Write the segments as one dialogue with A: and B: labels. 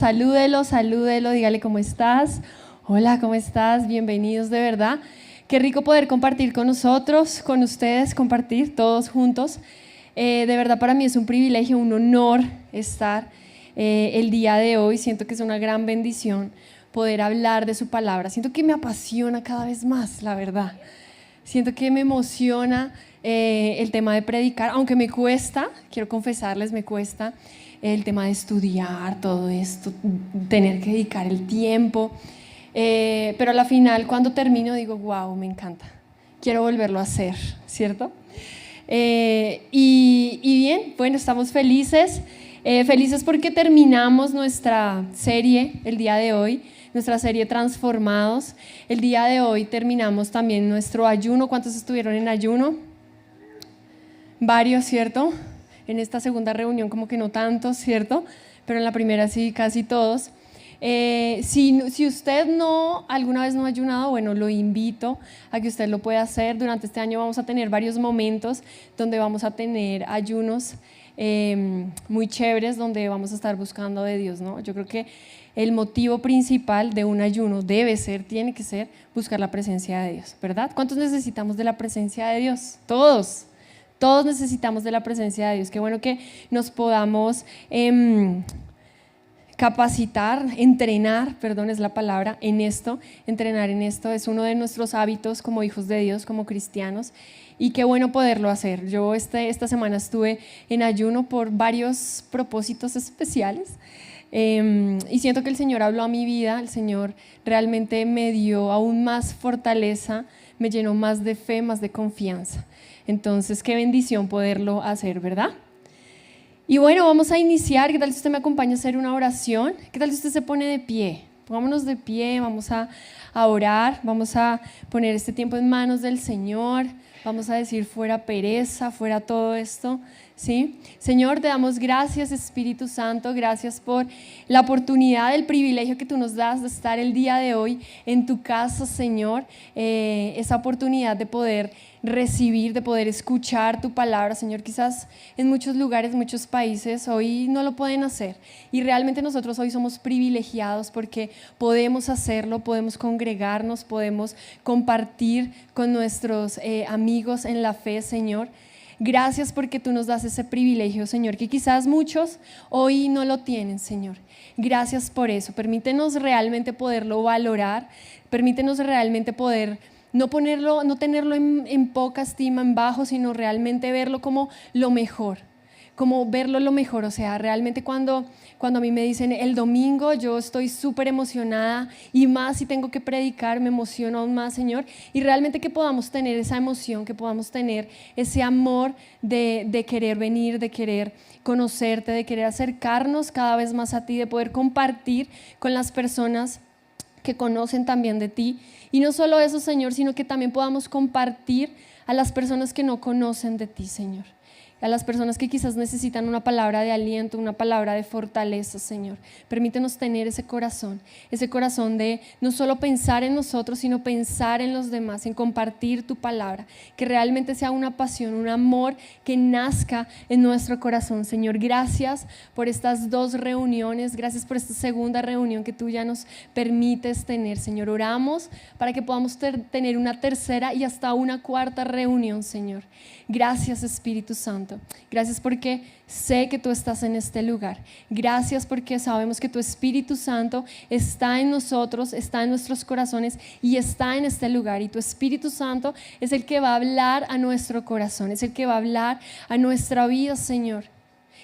A: Salúdelo, salúdelo, dígale cómo estás. Hola, ¿cómo estás? Bienvenidos de verdad. Qué rico poder compartir con nosotros, con ustedes, compartir todos juntos. De verdad para mí es un privilegio, un honor estar el día de hoy. Siento que es una gran bendición poder hablar de su palabra. Siento que me apasiona cada vez más, la verdad. Siento que me emociona el tema de predicar, aunque me cuesta, quiero confesarles, me cuesta el tema de estudiar todo esto, tener que dedicar el tiempo, pero a la final cuando termino digo, wow, me encanta, quiero volverlo a hacer, ¿cierto? Y bien, bueno, estamos felices porque terminamos nuestra serie el día de hoy, nuestra serie Transformados. El día de hoy terminamos también nuestro ayuno. ¿Cuántos estuvieron en ayuno? Varios, ¿cierto? En esta segunda reunión como que no tantos, ¿cierto? Pero en la primera sí, casi todos. Si usted alguna vez no ha ayunado, bueno, lo invito a que usted lo pueda hacer. Durante este año vamos a tener varios momentos donde vamos a tener ayunos muy chéveres, donde vamos a estar buscando de Dios, ¿no? Yo creo que el motivo principal de un ayuno tiene que ser buscar la presencia de Dios, ¿verdad? ¿Cuántos necesitamos de la presencia de Dios? Todos necesitamos de la presencia de Dios. Qué bueno que nos podamos capacitar, entrenar, perdón es la palabra, entrenar en esto es uno de nuestros hábitos como hijos de Dios, como cristianos, y qué bueno poderlo hacer. Yo esta semana estuve en ayuno por varios propósitos especiales y siento que el Señor habló a mi vida, el Señor realmente me dio aún más fortaleza, me llenó más de fe, más de confianza. Entonces, qué bendición poderlo hacer, ¿verdad? Y bueno, vamos a iniciar. ¿Qué tal si usted me acompaña a hacer una oración? ¿Qué tal si usted se pone de pie? Pongámonos de pie, vamos a orar, vamos a poner este tiempo en manos del Señor, vamos a decir fuera pereza, fuera todo esto, ¿sí? Señor, te damos gracias, Espíritu Santo, gracias por la oportunidad, el privilegio que tú nos das de estar el día de hoy en tu casa, Señor, esa oportunidad de poder recibir, de poder escuchar tu palabra, Señor. Quizás en muchos lugares, muchos países hoy no lo pueden hacer y realmente nosotros hoy somos privilegiados porque podemos hacerlo, podemos congregarnos, podemos compartir con nuestros amigos en la fe, Señor. Gracias porque tú nos das ese privilegio, Señor, que quizás muchos hoy no lo tienen, Señor. Gracias por eso. Permítenos realmente poderlo valorar, permítenos realmente poder no tenerlo en poca estima, en bajo, sino realmente verlo como lo mejor, como verlo lo mejor. O sea, realmente cuando a mí me dicen el domingo, yo estoy súper emocionada y más si tengo que predicar, me emociono aún más, Señor. Y realmente que podamos tener esa emoción, que podamos tener ese amor de querer venir, de querer conocerte, de querer acercarnos cada vez más a ti, de poder compartir con las personas que conocen también de ti. Y no solo eso, Señor, sino que también podamos compartir a las personas que no conocen de ti, Señor. A las personas que quizás necesitan una palabra de aliento, una palabra de fortaleza, Señor. Permítenos tener ese corazón de no solo pensar en nosotros, sino pensar en los demás, en compartir tu palabra, que realmente sea una pasión, un amor que nazca en nuestro corazón, Señor. Gracias por estas 2 reuniones, gracias por esta segunda reunión que tú ya nos permites tener, Señor. Oramos para que podamos tener una tercera y hasta una cuarta reunión, Señor. Gracias, Espíritu Santo. Gracias porque sé que tú estás en este lugar. Gracias porque sabemos que tu Espíritu Santo está en nosotros, está en nuestros corazones y está en este lugar. Y tu Espíritu Santo es el que va a hablar a nuestro corazón, es el que va a hablar a nuestra vida, Señor.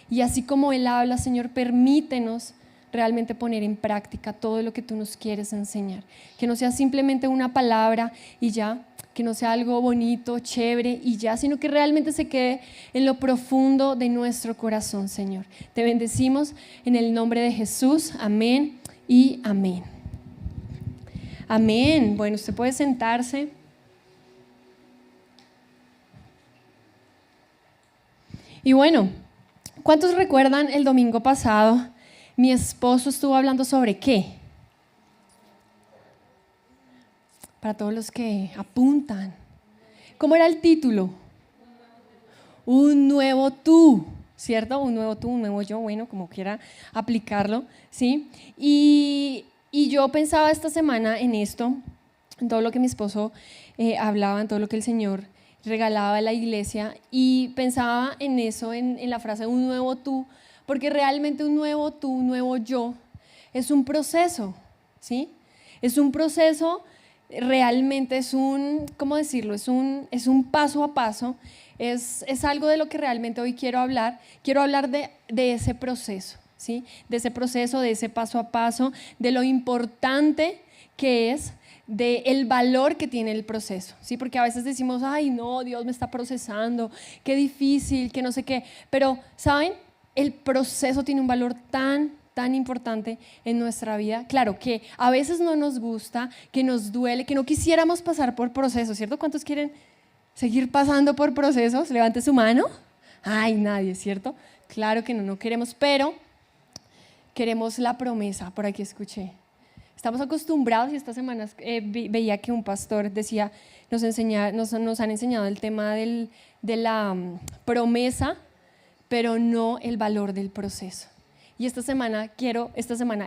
A: Y así como Él habla, Señor, permítenos realmente poner en práctica todo lo que tú nos quieres enseñar. Que no sea simplemente una palabra y ya, que no sea algo bonito, chévere y ya, sino que realmente se quede en lo profundo de nuestro corazón, Señor. Te bendecimos en el nombre de Jesús. Amén y amén. Amén. Bueno, usted puede sentarse. Y bueno, ¿cuántos recuerdan el domingo pasado? Mi esposo estuvo hablando sobre ¿qué? Para todos los que apuntan. ¿Cómo era el título? Un nuevo tú. ¿cierto? Un nuevo tú, un nuevo yo, bueno, como quiera aplicarlo, ¿sí? Y yo pensaba esta semana en esto, en todo lo que mi esposo hablaba, en todo lo que el Señor regalaba a la iglesia, y pensaba en eso, en la frase un nuevo tú, porque realmente un nuevo tú, un nuevo yo, es un proceso, ¿sí? Es un proceso, realmente es un, ¿cómo decirlo? Es un paso a paso, es algo de lo que realmente hoy quiero hablar de ese proceso, ¿sí? De ese proceso, de ese paso a paso, de lo importante que es, del valor que tiene el proceso, ¿sí? Porque a veces decimos, ay no, Dios me está procesando, qué difícil, que no sé qué, pero ¿saben? El proceso tiene un valor tan importante en nuestra vida. Claro que a veces no nos gusta, que nos duele, que no quisiéramos pasar por procesos, ¿cierto? ¿Cuántos quieren seguir pasando por procesos? Levante su mano. Ay, nadie, ¿cierto? Claro que no queremos, pero queremos la promesa. Por aquí escuché. Estamos acostumbrados, y estas semanas veía que un pastor decía, nos han enseñado el tema de la promesa, pero no el valor del proceso. Y esta semana,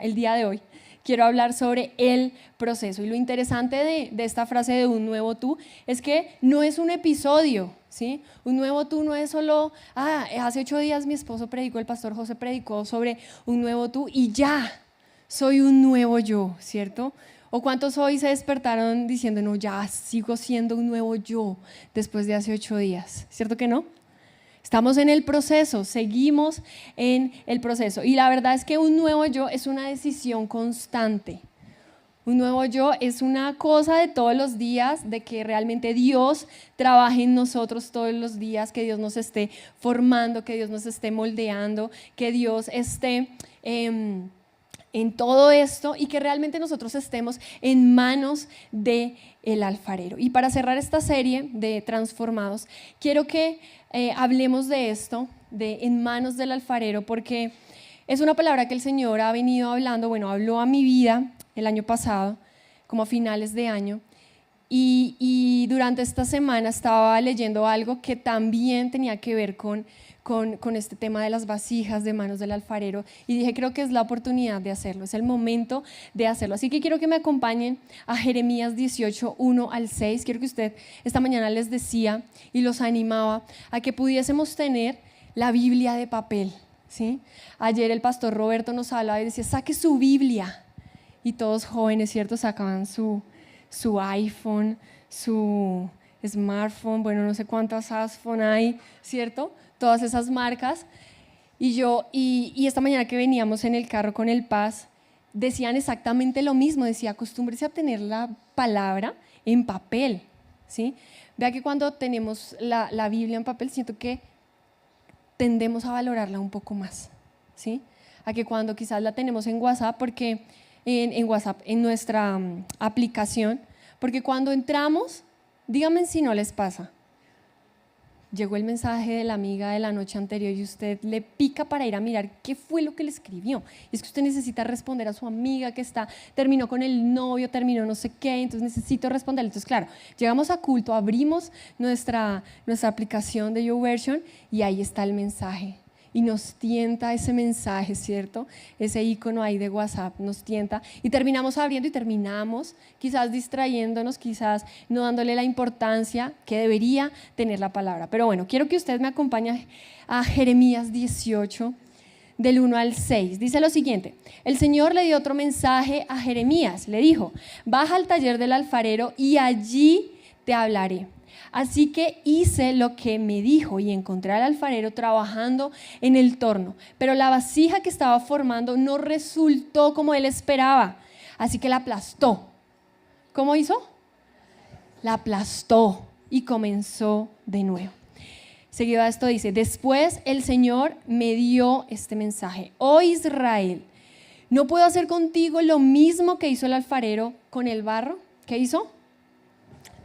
A: el día de hoy, quiero hablar sobre el proceso. Y lo interesante de esta frase de un nuevo tú es que no es un episodio, ¿sí? Un nuevo tú no es solo, hace 8 días mi esposo predicó, el pastor José predicó sobre un nuevo tú y ya, soy un nuevo yo, ¿cierto? ¿O cuántos hoy se despertaron diciendo, no, ya sigo siendo un nuevo yo después de hace 8 días? ¿Cierto que no? Estamos en el proceso, seguimos en el proceso. Y la verdad es que un nuevo yo es una decisión constante. Un nuevo yo es una cosa de todos los días, de que realmente Dios trabaje en nosotros todos los días, que Dios nos esté formando, que Dios nos esté moldeando, que Dios esté en todo esto y que realmente nosotros estemos en manos del alfarero. Y para cerrar esta serie de Transformados, quiero que hablemos de esto, de en manos del alfarero, porque es una palabra que el Señor ha venido hablando, bueno, habló a mi vida el año pasado, como a finales de año, y durante esta semana estaba leyendo algo que también tenía que ver con este tema de las vasijas de manos del alfarero, y dije, creo que es la oportunidad de hacerlo, es el momento de hacerlo. Así que quiero que me acompañen a Jeremías 18, 1 al 6. Quiero que usted, esta mañana les decía y los animaba a que pudiésemos tener la Biblia de papel, ¿sí? Ayer el pastor Roberto nos hablaba y decía, saque su Biblia, y todos jóvenes, ¿cierto? Sacaban su iPhone, su smartphone, bueno, no sé cuántas iPhone hay, ¿cierto? Todas esas marcas. Y esta mañana que veníamos en el carro con el Paz, decían exactamente lo mismo, decía, acostúmbrese a tener la palabra en papel, ¿sí? Vea que cuando tenemos la Biblia en papel, siento que tendemos a valorarla un poco más, ¿sí? A que cuando quizás la tenemos en WhatsApp, porque en WhatsApp, en nuestra aplicación, porque cuando entramos, díganme si no les pasa, llegó el mensaje de la amiga de la noche anterior y usted le pica para ir a mirar qué fue lo que le escribió. Y es que usted necesita responder a su amiga que terminó con el novio, terminó no sé qué, entonces necesito responderle. Entonces, claro, llegamos a culto, abrimos nuestra aplicación de YouVersion y ahí está el mensaje. Y nos tienta ese mensaje, ¿cierto? Ese icono ahí de WhatsApp nos tienta y terminamos abriendo y terminamos quizás distrayéndonos, quizás no dándole la importancia que debería tener la palabra. Pero bueno, quiero que usted me acompañe a Jeremías 18, del 1 al 6. Dice lo siguiente: el Señor le dio otro mensaje a Jeremías, le dijo, baja al taller del alfarero y allí te hablaré. Así que hice lo que me dijo y encontré al alfarero trabajando en el torno, pero la vasija que estaba formando no resultó como él esperaba, así que la aplastó. ¿Cómo hizo? La aplastó y comenzó de nuevo. Seguido a esto dice, después el Señor me dio este mensaje: oh Israel, ¿no puedo hacer contigo lo mismo que hizo el alfarero con el barro? ¿Qué hizo?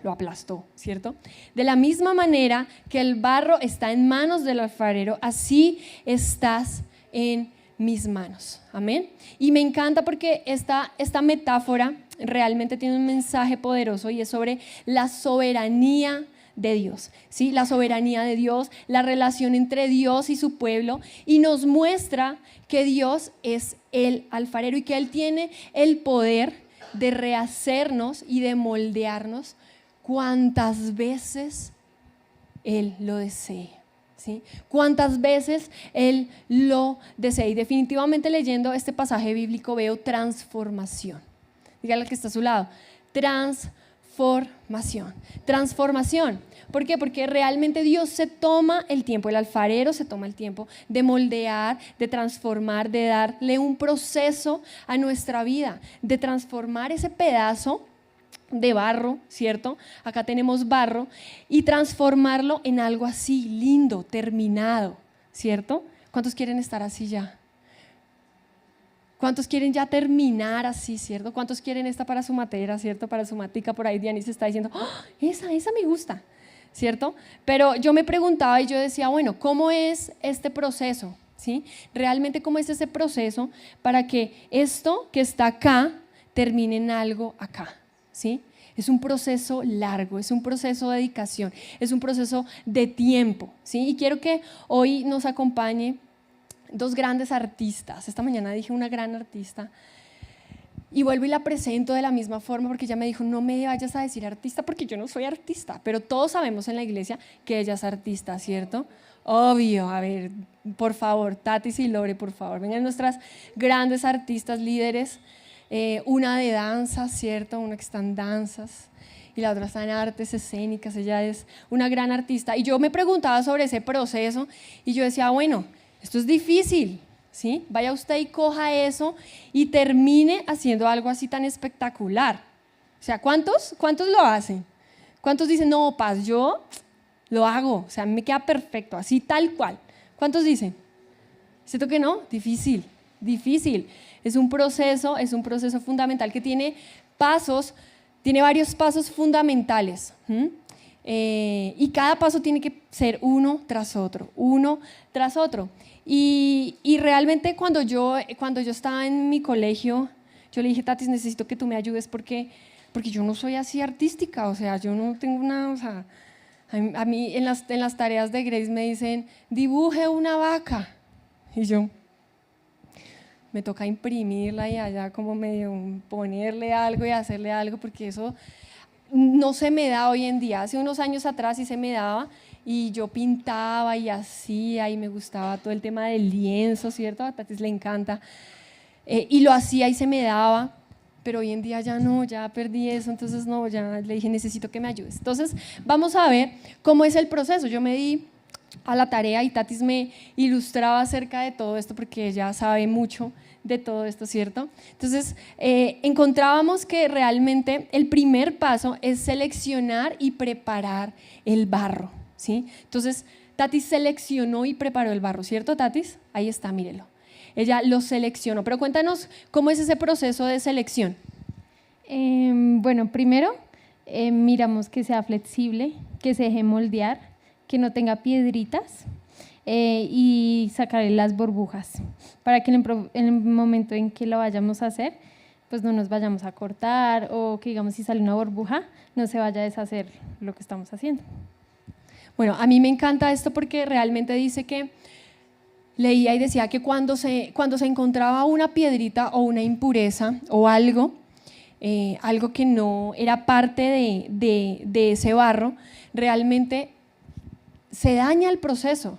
A: Lo aplastó, ¿cierto? De la misma manera que el barro está en manos del alfarero, así estás en mis manos. Amén. Y me encanta porque esta metáfora realmente tiene un mensaje poderoso y es sobre la soberanía de Dios, ¿sí? La soberanía de Dios, la relación entre Dios y su pueblo, y nos muestra que Dios es el alfarero y que Él tiene el poder de rehacernos y de moldearnos cuantas veces Él lo desee, ¿sí? Cuantas veces Él lo desee. Y definitivamente leyendo este pasaje bíblico veo transformación. Dígale al que está a su lado, transformación. Transformación. ¿Por qué? Porque realmente Dios se toma el tiempo, el alfarero se toma el tiempo de moldear, de transformar, de darle un proceso a nuestra vida, de transformar ese pedazo de barro, ¿cierto? Acá tenemos barro y transformarlo en algo así lindo, terminado, ¿cierto? ¿Cuántos quieren estar así ya? ¿Cuántos quieren ya terminar así, cierto? ¿Cuántos quieren esta para su matera, cierto? Para su matica, por ahí Dianis está diciendo, ¡oh, esa me gusta! ¿Cierto? Pero yo me preguntaba y yo decía, bueno, ¿cómo es este proceso? ¿Sí? Realmente, ¿cómo es ese proceso para que esto que está acá termine en algo acá? ¿Sí? Es un proceso largo, es un proceso de dedicación, es un proceso de tiempo, ¿sí? Y quiero que hoy nos acompañe dos grandes artistas. Esta mañana dije una gran artista y vuelvo y la presento de la misma forma porque ella me dijo, no me vayas a decir artista porque yo no soy artista, pero todos sabemos en la iglesia que ella es artista, ¿cierto? Obvio, a ver, por favor, Tatis y Lore, por favor, vengan nuestras grandes artistas, líderes, una de danzas, ¿cierto? Una que está en danzas y la otra está en artes escénicas, ella es una gran artista y yo me preguntaba sobre ese proceso y yo decía, bueno, esto es difícil, ¿sí? Vaya usted y coja eso y termine haciendo algo así tan espectacular. O sea, ¿cuántos lo hacen? ¿Cuántos dicen, no, Paz, yo lo hago, o sea, me queda perfecto, así tal cual? ¿Cuántos dicen? ¿Cierto que no? Difícil, difícil. Es un proceso fundamental que tiene varios pasos fundamentales. Y cada paso tiene que ser uno tras otro. Y realmente cuando yo estaba en mi colegio, yo le dije, Tatis, necesito que tú me ayudes porque yo no soy así artística, o sea, yo no tengo una, o sea, a mí en las tareas de Grace me dicen, dibuje una vaca, y yo, me toca imprimirla y allá como medio ponerle algo y hacerle algo, porque eso no se me da hoy en día. Hace unos años atrás sí se me daba y yo pintaba y hacía y me gustaba todo el tema del lienzo, ¿cierto? A Tatis le encanta. Y lo hacía y se me daba, pero hoy en día ya no, ya perdí eso, entonces no, ya le dije, necesito que me ayudes. Entonces vamos a ver cómo es el proceso. Yo me di a la tarea y Tatis me ilustraba acerca de todo esto porque ella sabe mucho de todo esto, ¿cierto? Entonces encontrábamos que realmente el primer paso es seleccionar y preparar el barro, ¿sí? Entonces Tatis seleccionó y preparó el barro, ¿cierto, Tatis? Ahí está, mírelo. Ella lo seleccionó, pero cuéntanos cómo es ese proceso de selección.
B: Bueno, primero miramos que sea flexible, que se deje moldear, que no tenga piedritas y sacarle las burbujas para que en el momento en que lo vayamos a hacer, pues no nos vayamos a cortar o que digamos si sale una burbuja no se vaya a deshacer lo que estamos haciendo.
A: Bueno, a mí me encanta esto porque realmente dice que leía y decía que cuando se encontraba una piedrita o una impureza o algo que no era parte de ese barro, realmente se daña el proceso,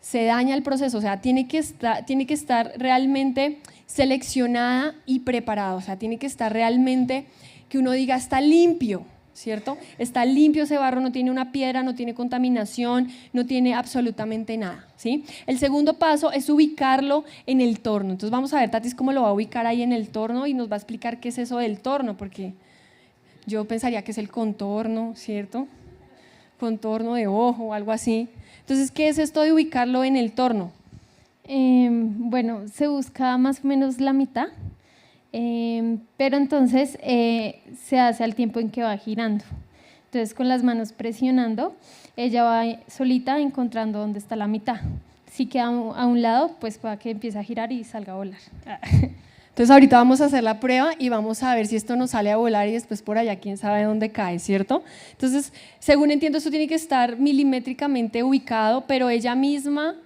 A: o sea, tiene que estar realmente seleccionada y preparada, o sea, tiene que estar realmente que uno diga está limpio, ¿cierto? Está limpio ese barro, no tiene una piedra, no tiene contaminación, no tiene absolutamente nada, ¿sí? El segundo paso es ubicarlo en el torno. Entonces vamos a ver, Tatis, cómo lo va a ubicar ahí en el torno y nos va a explicar qué es eso del torno, porque yo pensaría que es el contorno, ¿cierto? Contorno de ojo o algo así. Entonces, ¿qué es esto de ubicarlo en el torno?
B: Bueno, se busca más o menos la mitad, pero entonces se hace al tiempo en que va girando. Entonces, con las manos presionando, ella va solita encontrando dónde está la mitad. Si queda a un lado, pues para que empiece a girar y salga a volar.
A: Entonces ahorita vamos a hacer la prueba y vamos a ver si esto nos sale a volar y después por allá quién sabe dónde cae, ¿cierto? Entonces, según entiendo, esto tiene que estar milimétricamente ubicado, pero ella misma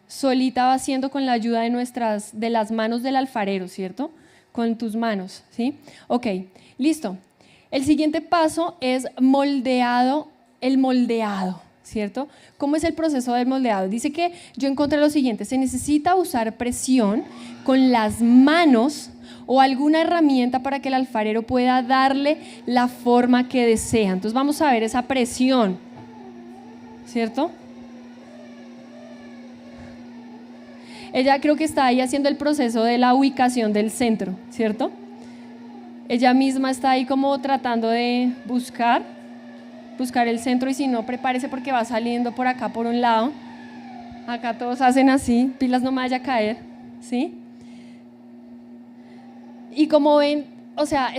A: solita va haciendo con la ayuda de las manos del alfarero, ¿cierto? Con tus manos, ¿sí? Ok, listo. El siguiente paso es el moldeado, ¿cierto? ¿Cómo es el proceso del moldeado? Dice que yo encontré lo siguiente: se necesita usar presión con las manos o alguna herramienta para que el alfarero pueda darle la forma que desea. Entonces vamos a ver esa presión, ¿cierto? Ella creo que está ahí haciendo el proceso de la ubicación del centro, ¿cierto? Ella misma está ahí como tratando de buscar el centro, y si no, prepárese porque va saliendo por acá por un lado. Acá todos hacen así, pilas, no me vaya a caer, ¿sí? Y como ven, o sea,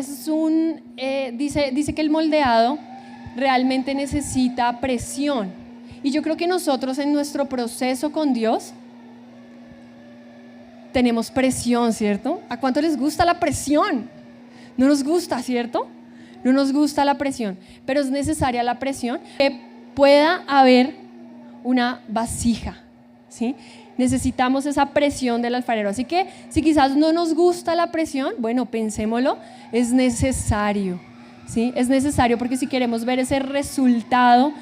A: dice que el moldeado realmente necesita presión. Y yo creo que nosotros en nuestro proceso con Dios tenemos presión, ¿cierto? ¿A cuánto les gusta la presión? No nos gusta, ¿cierto? No nos gusta la presión, pero es necesaria la presión que pueda haber una vasija, ¿sí? Necesitamos esa presión del alfarero. Así que si quizás no nos gusta la presión, bueno, pensémoslo, es necesario, ¿sí? Es necesario porque si queremos ver ese resultado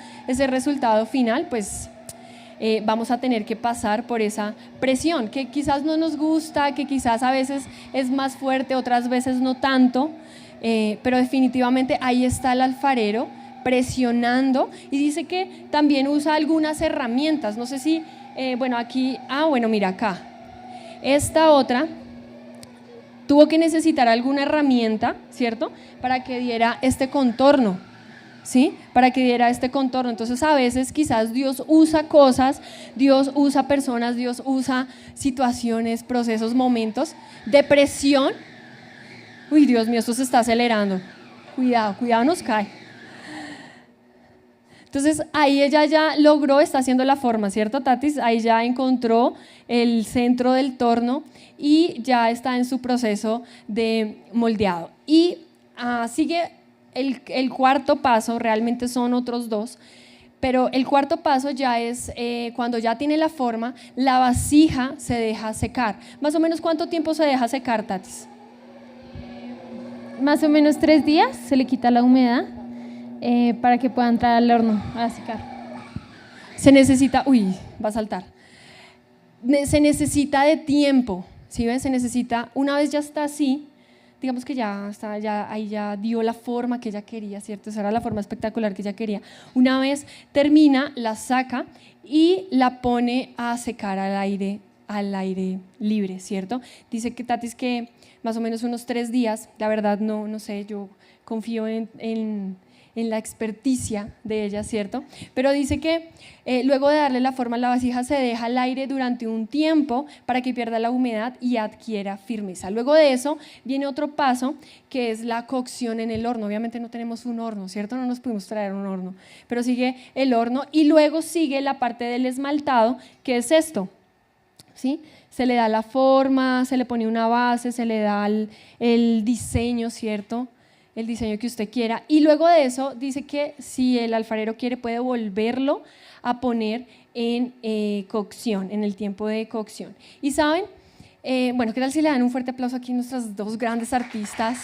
A: final, pues vamos a tener que pasar por esa presión que quizás no nos gusta, que quizás a veces es más fuerte, otras veces no tanto, pero definitivamente ahí está el alfarero presionando, y dice que también usa algunas herramientas. No sé si, mira acá, esta otra tuvo que necesitar alguna herramienta, ¿cierto? Para que diera este contorno, ¿sí? Para que diera este contorno. Entonces a veces quizás Dios usa cosas, Dios usa personas, Dios usa situaciones, procesos, momentos de presión. Uy, Dios mío, esto se está acelerando. Cuidado, nos cae. Entonces ahí ella ya logró, está haciendo la forma, ¿cierto, Tatis? Ahí ya encontró el centro del torno y ya está en su proceso de moldeado. Y sigue el cuarto paso, realmente son otros dos, pero el cuarto paso ya es cuando ya tiene la forma, la vasija se deja secar. ¿Más o menos cuánto tiempo se deja secar, Tatis?
B: Más o menos 3 días, se le quita la humedad para que pueda entrar al horno a secar.
A: Se necesita, va a saltar. Se necesita de tiempo, ¿sí ven? Se necesita, una vez ya está así, digamos que ahí ya dio la forma que ella quería, ¿cierto? Esa era la forma espectacular que ella quería. Una vez termina, la saca y la pone a secar al aire libre, ¿cierto? Dice que Tatis que más o menos unos 3 días, la verdad no sé, yo confío en la experticia de ella, ¿cierto? Pero dice que luego de darle la forma a la vasija se deja al aire durante un tiempo para que pierda la humedad y adquiera firmeza. Luego de eso viene otro paso que es la cocción en el horno. Obviamente no tenemos un horno, ¿cierto? No nos pudimos traer un horno, pero sigue el horno y luego sigue la parte del esmaltado, que es esto, ¿sí? Se le da la forma, se le pone una base, se le da el diseño, ¿cierto? El diseño que usted quiera, y luego de eso dice que si el alfarero quiere puede volverlo a poner en cocción, en el tiempo de cocción. Y saben, ¿qué tal si le dan un fuerte aplauso aquí a nuestras dos grandes artistas?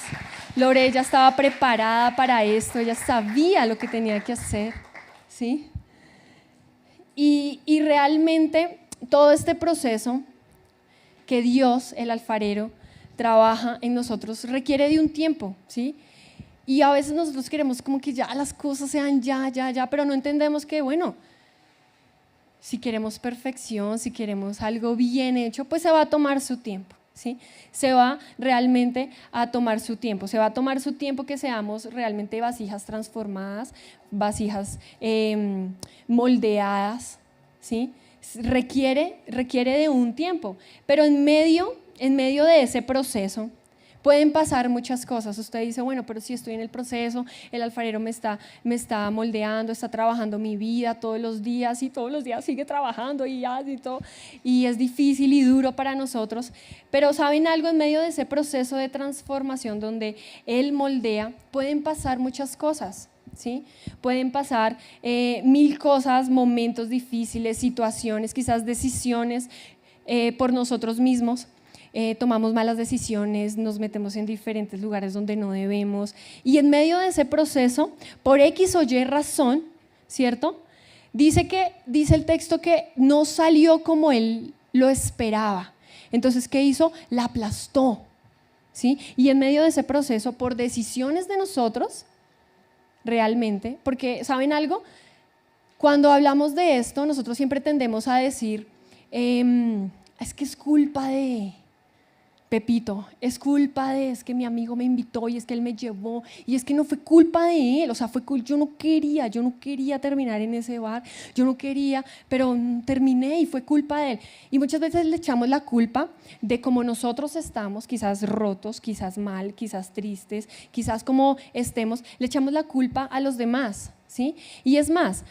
A: Lore ya estaba preparada para esto, ella sabía lo que tenía que hacer, ¿sí? Y realmente todo este proceso que Dios, el alfarero, trabaja en nosotros requiere de un tiempo, ¿sí? Y a veces nosotros queremos como que ya las cosas sean ya, pero no entendemos que, si queremos perfección, si queremos algo bien hecho, pues se va a tomar su tiempo, ¿sí? Se va realmente a tomar su tiempo, se va a tomar su tiempo que seamos realmente vasijas transformadas, vasijas moldeadas, ¿sí? Requiere de un tiempo, pero en medio de ese proceso, Pueden pasar muchas cosas. Usted dice, bueno, pero si estoy en el proceso, el alfarero me está moldeando, está trabajando mi vida todos los días y todos los días sigue trabajando y todo. Y es difícil y duro para nosotros. Pero ¿saben algo? En medio de ese proceso de transformación donde Él moldea, pueden pasar muchas cosas. ¿Sí? Pueden pasar 1000 cosas, momentos difíciles, situaciones, quizás decisiones por nosotros mismos. Tomamos malas decisiones, nos metemos en diferentes lugares donde no debemos y en medio de ese proceso, por X o Y razón, ¿cierto? Dice el texto que no salió como él lo esperaba. Entonces, ¿qué hizo? La aplastó, ¿sí? Y en medio de ese proceso, por decisiones de nosotros, realmente, porque ¿saben algo? Cuando hablamos de esto, nosotros siempre tendemos a decir, es que es culpa de Pepito, es que mi amigo me invitó y es que él me llevó y es que no fue culpa de él, o sea, yo no quería terminar en ese bar, yo no quería, pero terminé y fue culpa de él. Y muchas veces le echamos la culpa de cómo nosotros estamos, quizás rotos, quizás mal, quizás tristes, quizás como estemos, le echamos la culpa a los demás. ¿Sí? Y es más,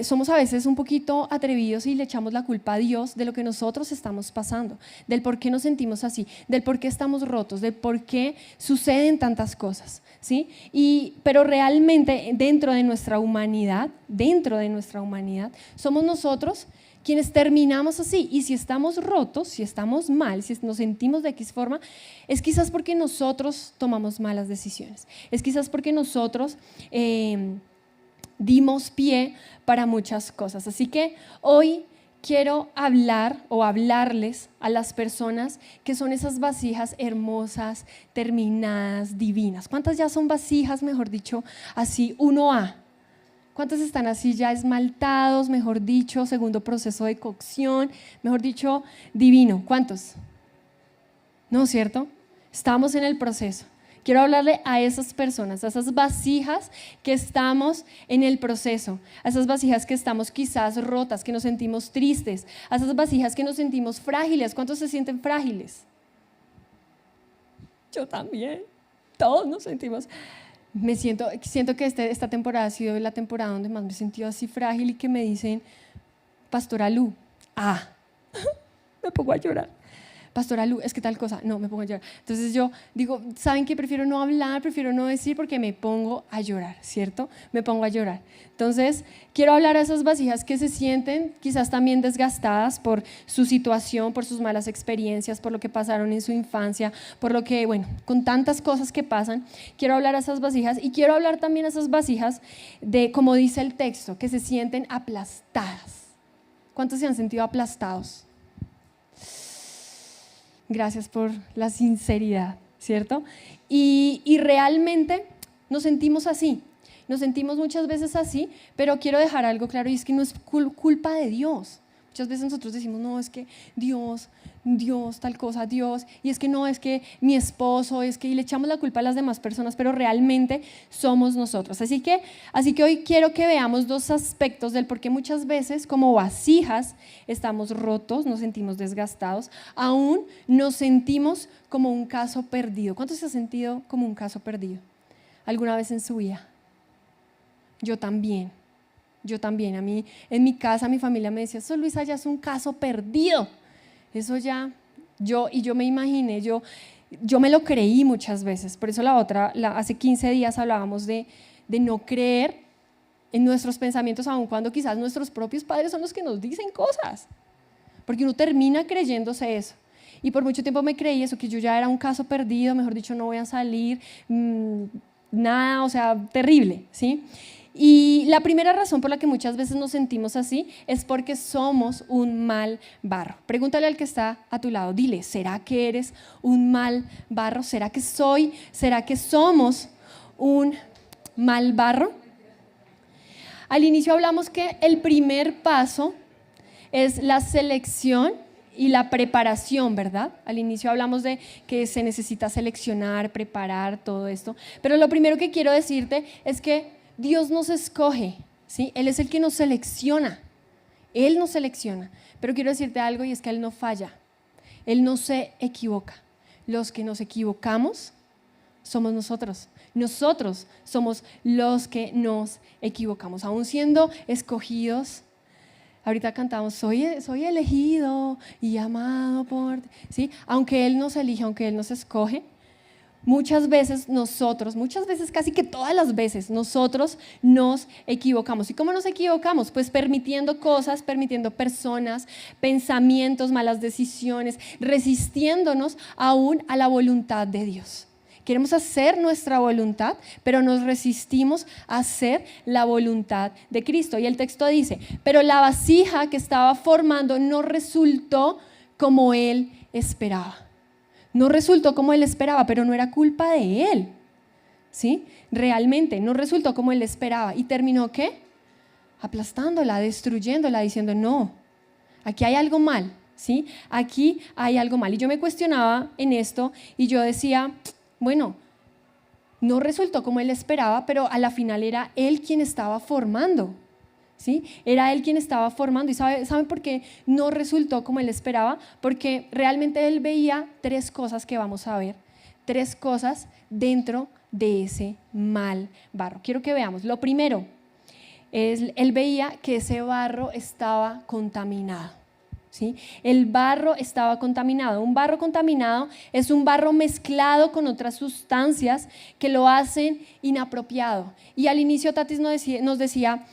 A: somos a veces un poquito atrevidos y le echamos la culpa a Dios de lo que nosotros estamos pasando, del por qué nos sentimos así, del por qué estamos rotos, del por qué suceden tantas cosas, ¿sí? Pero realmente dentro de nuestra humanidad, somos nosotros quienes terminamos así. Y si estamos rotos, si estamos mal, si nos sentimos de X forma, es quizás porque nosotros tomamos malas decisiones, es quizás porque nosotros dimos pie para muchas cosas. Así que hoy quiero hablarles a las personas que son esas vasijas hermosas, terminadas, divinas. ¿Cuántas ya son vasijas, mejor dicho, así 1A? ¿Cuántos están así ya esmaltados, mejor dicho, segundo proceso de cocción, mejor dicho, divino? ¿Cuántos? ¿No, cierto? Estamos en el proceso. Quiero hablarle a esas personas, a esas vasijas que estamos en el proceso, a esas vasijas que estamos quizás rotas, que nos sentimos tristes, a esas vasijas que nos sentimos frágiles. ¿Cuántos se sienten frágiles? Yo también, todos nos sentimos. Siento que esta temporada ha sido la temporada donde más me he sentido así frágil y que me dicen, Pastora Lu, me pongo a llorar. Pastora Lu, es que tal cosa, no, me pongo a llorar. Entonces yo digo, ¿saben qué? Prefiero no hablar, prefiero no decir porque me pongo a llorar, ¿cierto? Me pongo a llorar. Entonces, quiero hablar a esas vasijas que se sienten quizás también desgastadas por su situación, por sus malas experiencias, por lo que pasaron en su infancia, por lo que, bueno, con tantas cosas que pasan. Quiero hablar a esas vasijas y quiero hablar también a esas vasijas de, como dice el texto, que se sienten aplastadas. ¿Cuántos se han sentido aplastados? Gracias por la sinceridad, ¿cierto? Y realmente nos sentimos así, nos sentimos muchas veces así, pero quiero dejar algo claro y es que no es culpa de Dios. Muchas veces nosotros decimos, no, es que Dios, tal cosa, Dios, y es que no, es que mi esposo, y le echamos la culpa a las demás personas, pero realmente somos nosotros. Así que hoy quiero que veamos dos aspectos del por qué muchas veces como vasijas estamos rotos, nos sentimos desgastados, aún nos sentimos como un caso perdido. ¿Cuántos se han sentido como un caso perdido alguna vez en su vida? Yo también. A mí, en mi casa, mi familia me decía, eso Luisa ya es un caso perdido. Eso ya, yo me imaginé, yo me lo creí muchas veces. Por eso hace 15 días hablábamos de no creer en nuestros pensamientos, aun cuando quizás nuestros propios padres son los que nos dicen cosas. Porque uno termina creyéndose eso. Y por mucho tiempo me creí eso, que yo ya era un caso perdido, mejor dicho, no voy a salir, nada, o sea, terrible, ¿sí? Y la primera razón por la que muchas veces nos sentimos así es porque somos un mal barro. Pregúntale al que está a tu lado, dile, ¿será que eres un mal barro? ¿Será que somos un mal barro? Al inicio hablamos que el primer paso es la selección y la preparación, ¿verdad? Al inicio hablamos de que se necesita seleccionar, preparar todo esto, pero lo primero que quiero decirte es que Dios nos escoge, ¿sí? Él es el que nos selecciona, Él nos selecciona, pero quiero decirte algo y es que Él no falla, Él no se equivoca. los que nos equivocamos somos nosotros. Nosotros somos los que nos equivocamos, aún siendo escogidos. Ahorita cantamos, soy elegido y amado por ti, ¿sí? Aunque Él nos elige, aunque Él nos escoge, muchas veces, casi que todas las veces, nosotros nos equivocamos. ¿Y cómo nos equivocamos? Pues permitiendo cosas, permitiendo personas, pensamientos, malas decisiones, resistiéndonos aún a la voluntad de Dios. Queremos hacer nuestra voluntad, pero nos resistimos a hacer la voluntad de Cristo. Y el texto dice, pero la vasija que estaba formando no resultó como Él esperaba. No resultó como Él esperaba, pero no era culpa de Él, ¿sí? Realmente no resultó como Él esperaba. ¿Y terminó qué? Aplastándola, destruyéndola, diciendo, no, aquí hay algo mal, ¿sí? Aquí hay algo mal. Y yo me cuestionaba en esto y yo decía, bueno, no resultó como Él esperaba, pero a la final era Él quien estaba formando, ¿sí? Era Él quien estaba formando. ¿Y saben por qué no resultó como Él esperaba? Porque realmente Él veía tres cosas que vamos a ver, tres cosas dentro de ese mal barro. Quiero que veamos. Lo primero, Él veía que ese barro estaba contaminado. ¿Sí? El barro estaba contaminado. Un barro contaminado es un barro mezclado con otras sustancias que lo hacen inapropiado. Y al inicio Tatis nos decía,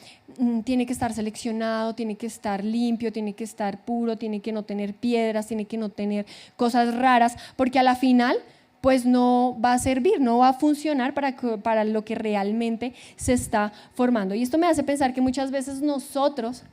A: tiene que estar seleccionado, tiene que estar limpio, tiene que estar puro, tiene que no tener piedras, tiene que no tener cosas raras, porque a la final pues no va a servir, no va a funcionar para lo que realmente se está formando. Y esto me hace pensar que muchas veces nosotros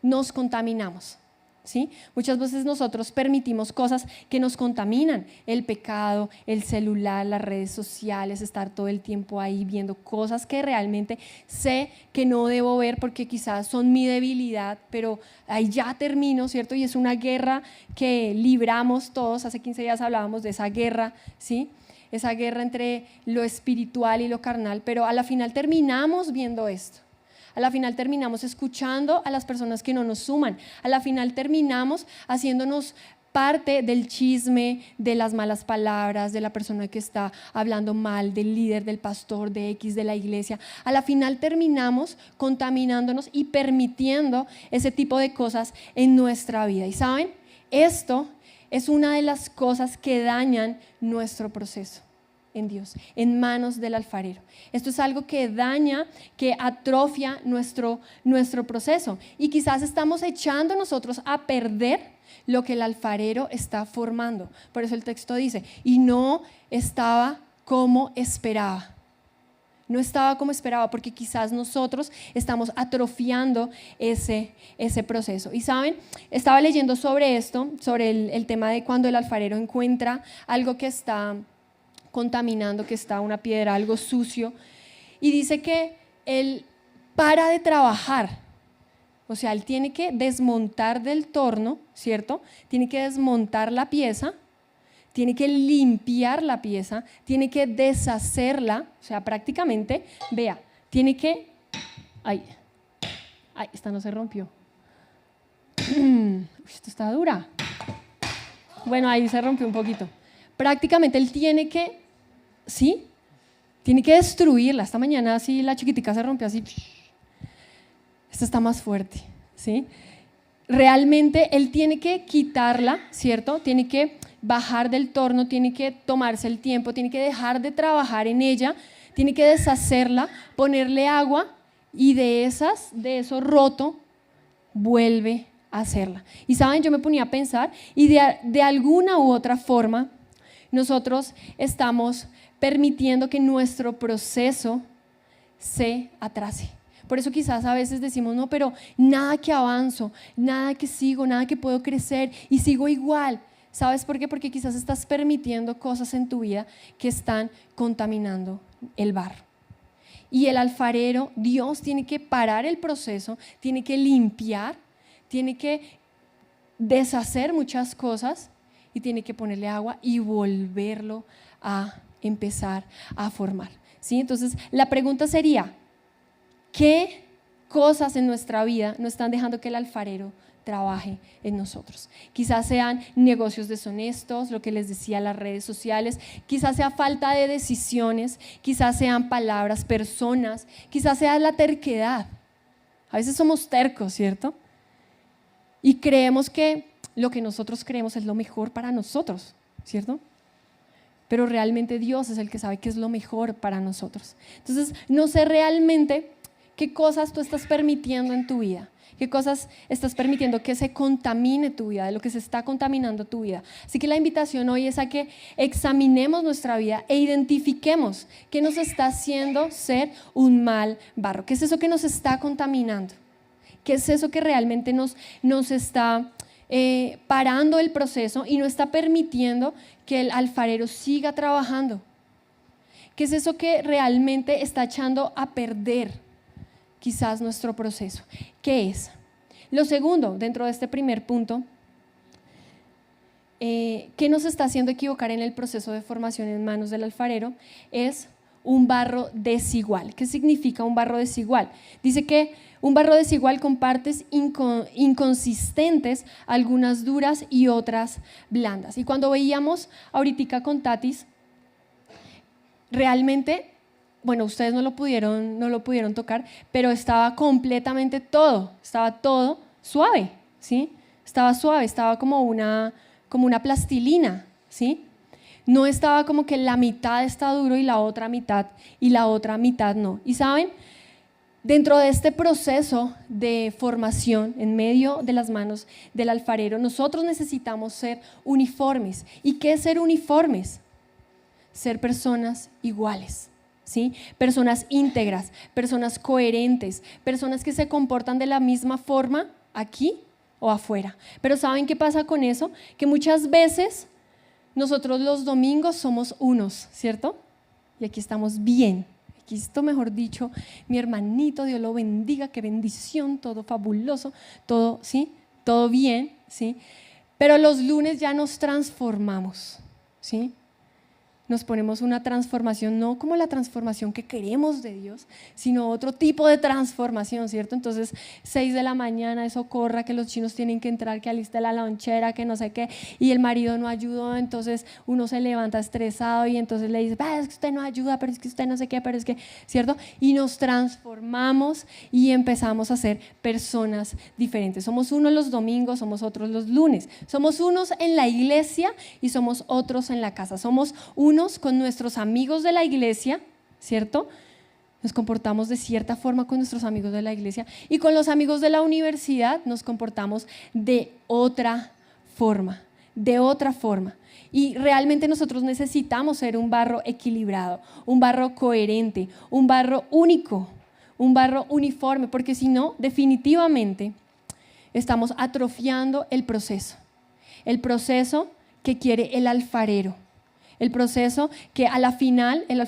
A: nos contaminamos. ¿Sí? Muchas veces nosotros permitimos cosas que nos contaminan, el pecado, el celular, las redes sociales, estar todo el tiempo ahí viendo cosas que realmente sé que no debo ver porque quizás son mi debilidad, pero ahí ya termino, ¿cierto? Y es una guerra que libramos todos. Hace 15 días hablábamos de esa guerra, ¿sí? Esa guerra entre lo espiritual y lo carnal, pero a la final terminamos viendo esto. A la final terminamos escuchando a las personas que no nos suman. A la final terminamos haciéndonos parte del chisme, de las malas palabras, de la persona que está hablando mal, del líder, del pastor, de X, de la iglesia. A la final terminamos contaminándonos y permitiendo ese tipo de cosas en nuestra vida. Y ¿saben? Esto es una de las cosas que dañan nuestro proceso en Dios, en manos del alfarero. Esto es algo que daña, que atrofia nuestro proceso, y quizás estamos echando nosotros a perder lo que el alfarero está formando. Por eso el texto dice, y no estaba como esperaba. No estaba como esperaba, porque quizás nosotros estamos atrofiando ese proceso. Y saben, estaba leyendo sobre esto, sobre el tema de cuando el alfarero encuentra algo que está contaminando, que está una piedra, algo sucio, y dice que él para de trabajar. O sea, él tiene que desmontar del torno, ¿cierto? Tiene que desmontar la pieza, tiene que limpiar la pieza, tiene que deshacerla, o sea, prácticamente, vea, tiene que, ay, esta no se rompió. Esto está dura. Bueno, ahí se rompió un poquito. Prácticamente él tiene que, ¿sí? Tiene que destruirla. Esta mañana así la chiquitica se rompió así. Esta está más fuerte, ¿sí? Realmente él tiene que quitarla, ¿cierto? Tiene que bajar del torno, tiene que tomarse el tiempo, tiene que dejar de trabajar en ella, tiene que deshacerla, ponerle agua y de eso roto vuelve a hacerla. Y saben, yo me ponía a pensar y de alguna u otra forma nosotros estamos permitiendo que nuestro proceso se atrase. Por eso quizás a veces decimos, no, pero nada que avanzo, nada que sigo, nada que puedo crecer y sigo igual. ¿Sabes por qué? Porque quizás estás permitiendo cosas en tu vida que están contaminando el barro. Y el alfarero, Dios tiene que parar el proceso, tiene que limpiar, tiene que deshacer muchas cosas y tiene que ponerle agua y volverlo a empezar a formar, ¿sí? Entonces la pregunta sería, ¿qué cosas en nuestra vida no están dejando que el alfarero trabaje en nosotros. Quizás sean negocios deshonestos, lo que les decía, las redes sociales, quizás sea falta de decisiones, quizás sean palabras, personas, quizás sea la terquedad. A veces somos tercos, ¿cierto? Y creemos que lo que nosotros creemos es lo mejor para nosotros, ¿cierto? Pero realmente Dios es el que sabe qué es lo mejor para nosotros. Entonces, no sé realmente qué cosas tú estás permitiendo en tu vida, qué cosas estás permitiendo que se contamine tu vida, de lo que se está contaminando tu vida. Así que la invitación hoy es a que examinemos nuestra vida e identifiquemos qué nos está haciendo ser un mal barro. ¿Qué es eso que nos está contaminando? ¿Qué es eso que realmente nos está parando el proceso y no está permitiendo que el alfarero siga trabajando? ¿Qué es eso que realmente está echando a perder quizás nuestro proceso? ¿Qué es? Lo segundo, dentro de este primer punto, ¿qué nos está haciendo equivocar en el proceso de formación en manos del alfarero? Es un barro desigual. ¿Qué significa un barro desigual? Dice que un barro desigual con partes inconsistentes, algunas duras y otras blandas. Y cuando veíamos ahorita con Tatis, realmente, bueno, ustedes no lo pudieron tocar, pero estaba completamente estaba todo suave, ¿sí? Estaba suave, estaba como una plastilina, ¿sí? No estaba como que la mitad está duro y la otra mitad no. Y saben, dentro de este proceso de formación en medio de las manos del alfarero, nosotros necesitamos ser uniformes. ¿Y qué es ser uniformes? Ser personas iguales, ¿sí? Personas íntegras, personas coherentes, personas que se comportan de la misma forma aquí o afuera. Pero ¿saben qué pasa con eso? Que muchas veces nosotros los domingos somos unos, ¿cierto? Y aquí estamos bien. Aquí esto, mejor dicho, mi hermanito, Dios lo bendiga, qué bendición, todo fabuloso, todo, ¿sí? Todo bien, ¿sí? Pero los lunes ya nos transformamos, ¿sí? Nos ponemos una transformación, no como la transformación que queremos de Dios, sino otro tipo de transformación, ¿cierto? Entonces, 6 de la mañana, eso corra, que los chinos tienen que entrar, que aliste la lonchera, que no sé qué, y el marido no ayudó, entonces uno se levanta estresado y entonces le dice, es que usted no ayuda, pero es que usted no sé qué, pero es que, ¿cierto? Y nos transformamos y empezamos a ser personas diferentes. Somos unos los domingos, somos otros los lunes, somos unos en la iglesia y somos otros en la casa, somos unos con nuestros amigos de la iglesia, ¿cierto? Nos comportamos de cierta forma con nuestros amigos de la iglesia y con los amigos de la universidad nos comportamos de otra forma, Y realmente nosotros necesitamos ser un barro equilibrado, un barro coherente, un barro único, un barro uniforme, porque si no, definitivamente estamos atrofiando el proceso que quiere el alfarero. El proceso que a la final el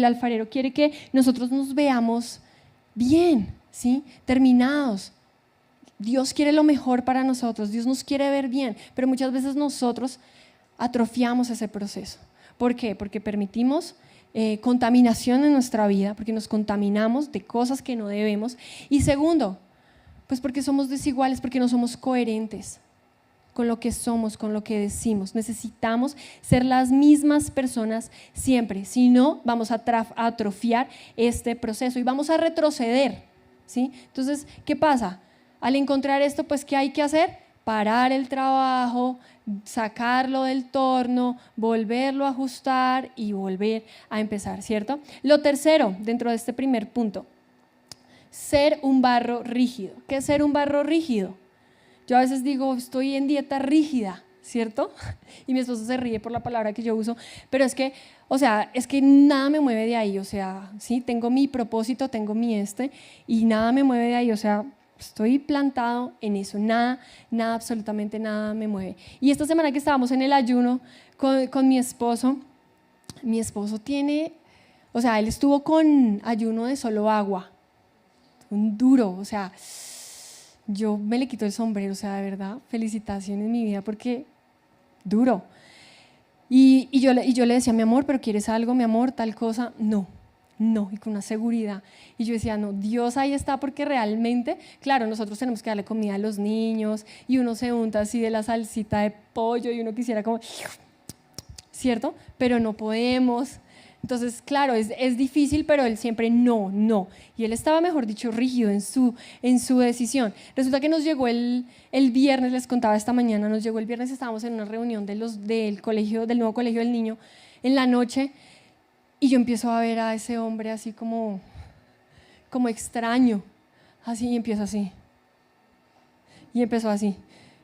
A: alfarero quiere que nosotros nos veamos bien, ¿sí? Terminados. Dios quiere lo mejor para nosotros, Dios nos quiere ver bien, pero muchas veces nosotros atrofiamos ese proceso. ¿Por qué? Porque permitimos contaminación en nuestra vida, porque nos contaminamos de cosas que no debemos. Y segundo, pues porque somos desiguales, porque no somos coherentes con lo que somos, con lo que decimos. Necesitamos ser las mismas personas siempre, si no vamos a atrofiar este proceso y vamos a retroceder, ¿sí? Entonces, ¿qué pasa? Al encontrar esto, pues, ¿qué hay que hacer? Parar el trabajo, sacarlo del torno, volverlo a ajustar y volver a empezar, ¿cierto? Lo tercero, dentro de este primer punto, ser un barro rígido. ¿Qué es ser un barro rígido? Yo a veces digo, estoy en dieta rígida, ¿cierto? Y mi esposo se ríe por la palabra que yo uso, pero es que nada me mueve de ahí, sí, tengo mi propósito, tengo y nada me mueve de ahí, estoy plantado en eso, nada, absolutamente nada me mueve. Y esta semana que estábamos en el ayuno con mi esposo tiene, él estuvo con ayuno de solo agua, un duro, yo me le quito el sombrero, de verdad, felicitaciones en mi vida porque duro. Y yo le decía, mi amor, ¿pero quieres algo, mi amor, tal cosa? No, no, y con una seguridad. Y yo decía, no, Dios ahí está, porque realmente, claro, nosotros tenemos que darle comida a los niños y uno se unta así de la salsita de pollo y uno quisiera como, ¿cierto? Pero no podemos. Entonces, claro, es difícil, pero él siempre no, no. Y él estaba, mejor dicho, rígido en su decisión. Resulta que nos llegó el viernes, les contaba esta mañana, nos llegó el viernes, estábamos en una reunión del nuevo colegio del niño en la noche, y yo empiezo a ver a ese hombre así como extraño, así, y empiezo así. Y empezó así.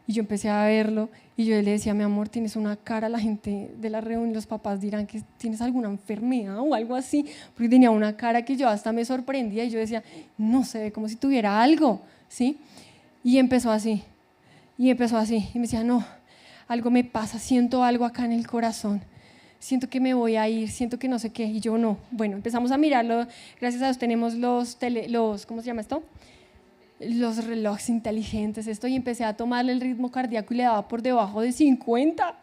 A: Y yo empecé a verlo y yo le decía, mi amor, tienes una cara, la gente de la reunión, los papás dirán que tienes alguna enfermedad o algo así, porque tenía una cara que yo hasta me sorprendía y yo decía, no, se ve como si tuviera algo, ¿sí? Y empezó así, y me decía, no, algo me pasa, siento algo acá en el corazón, siento que me voy a ir, siento que no sé qué, y yo no. Bueno, empezamos a mirarlo, gracias a Dios tenemos los ¿cómo se llama esto? Los relojes inteligentes, y empecé a tomarle el ritmo cardíaco y le daba por debajo de 50.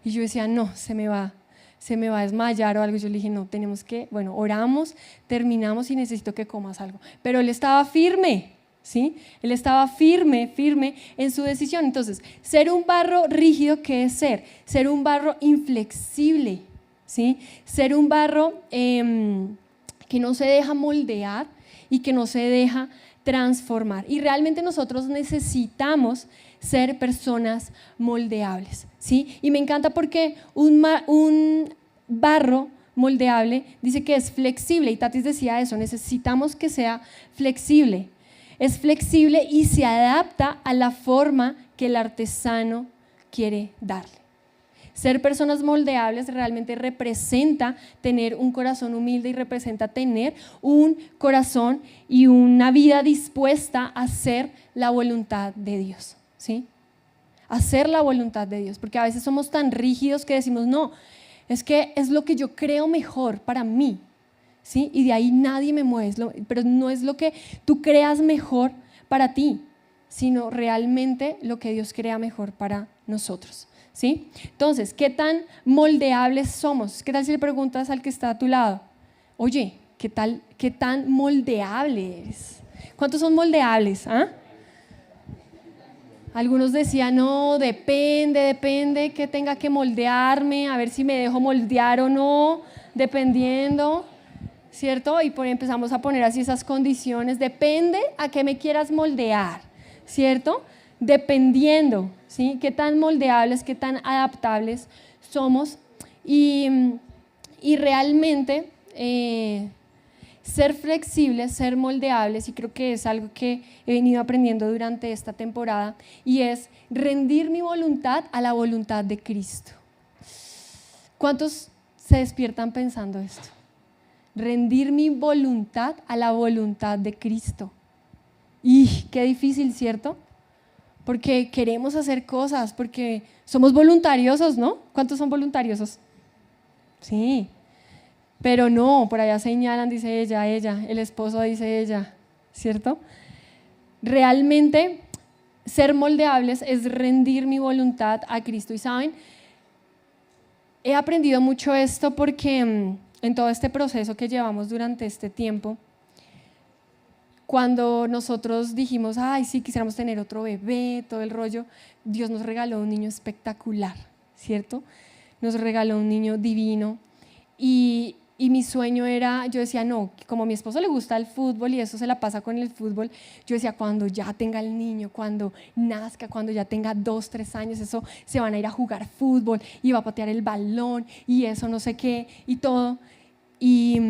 A: Y yo decía, no, se me va a desmayar o algo. Y yo le dije, no, tenemos que, bueno, oramos, terminamos y necesito que comas algo. Pero él estaba firme, ¿sí? Él estaba firme en su decisión. Entonces, ser un barro rígido, ¿qué es ser? Ser un barro inflexible, ¿sí? Ser un barro que no se deja moldear y que no se deja transformar. Y realmente nosotros necesitamos ser personas moldeables, ¿sí? Y me encanta porque un barro moldeable dice que es flexible, y Tatis decía eso, necesitamos que sea flexible. Es flexible y se adapta a la forma que el artesano quiere darle. Ser personas moldeables realmente representa tener un corazón humilde y representa tener un corazón y una vida dispuesta a hacer la voluntad de Dios, ¿sí? Hacer la voluntad de Dios, porque a veces somos tan rígidos que decimos, no, es que es lo que yo creo mejor para mí, ¿sí? Y de ahí nadie me mueve, pero no es lo que tú creas mejor para ti, sino realmente lo que Dios crea mejor para nosotros. ¿Sí? Entonces, ¿qué tan moldeables somos? ¿Qué tal si le preguntas al que está a tu lado? Oye, ¿qué tan moldeable eres? ¿Cuántos son moldeables? ¿Ah? Algunos decían, no, depende que tenga que moldearme, a ver si me dejo moldear o no, dependiendo, ¿cierto? Y empezamos a poner así esas condiciones, depende a qué me quieras moldear, ¿cierto? Dependiendo, ¿sí? Qué tan moldeables, qué tan adaptables somos y realmente ser flexibles, ser moldeables, y creo que es algo que he venido aprendiendo durante esta temporada, y es rendir mi voluntad a la voluntad de Cristo. ¿Cuántos se despiertan pensando esto? Rendir mi voluntad a la voluntad de Cristo. Y qué difícil, ¿cierto? Porque queremos hacer cosas, porque somos voluntariosos, ¿no? ¿Cuántos son voluntariosos? Sí, pero no, por allá señalan, dice ella, el esposo dice ella, ¿cierto? Realmente ser moldeables es rendir mi voluntad a Cristo. Y saben, he aprendido mucho esto porque en todo este proceso que llevamos durante este tiempo, cuando nosotros dijimos, ay, sí, quisiéramos tener otro bebé, todo el rollo, Dios nos regaló un niño espectacular, ¿cierto? Nos regaló un niño divino. Y mi sueño era, yo decía, no, como a mi esposo le gusta el fútbol y eso se la pasa con el fútbol, yo decía, cuando ya tenga el niño, cuando nazca, cuando ya tenga 2, 3 años, eso se van a ir a jugar fútbol y va a patear el balón y eso no sé qué y todo. Y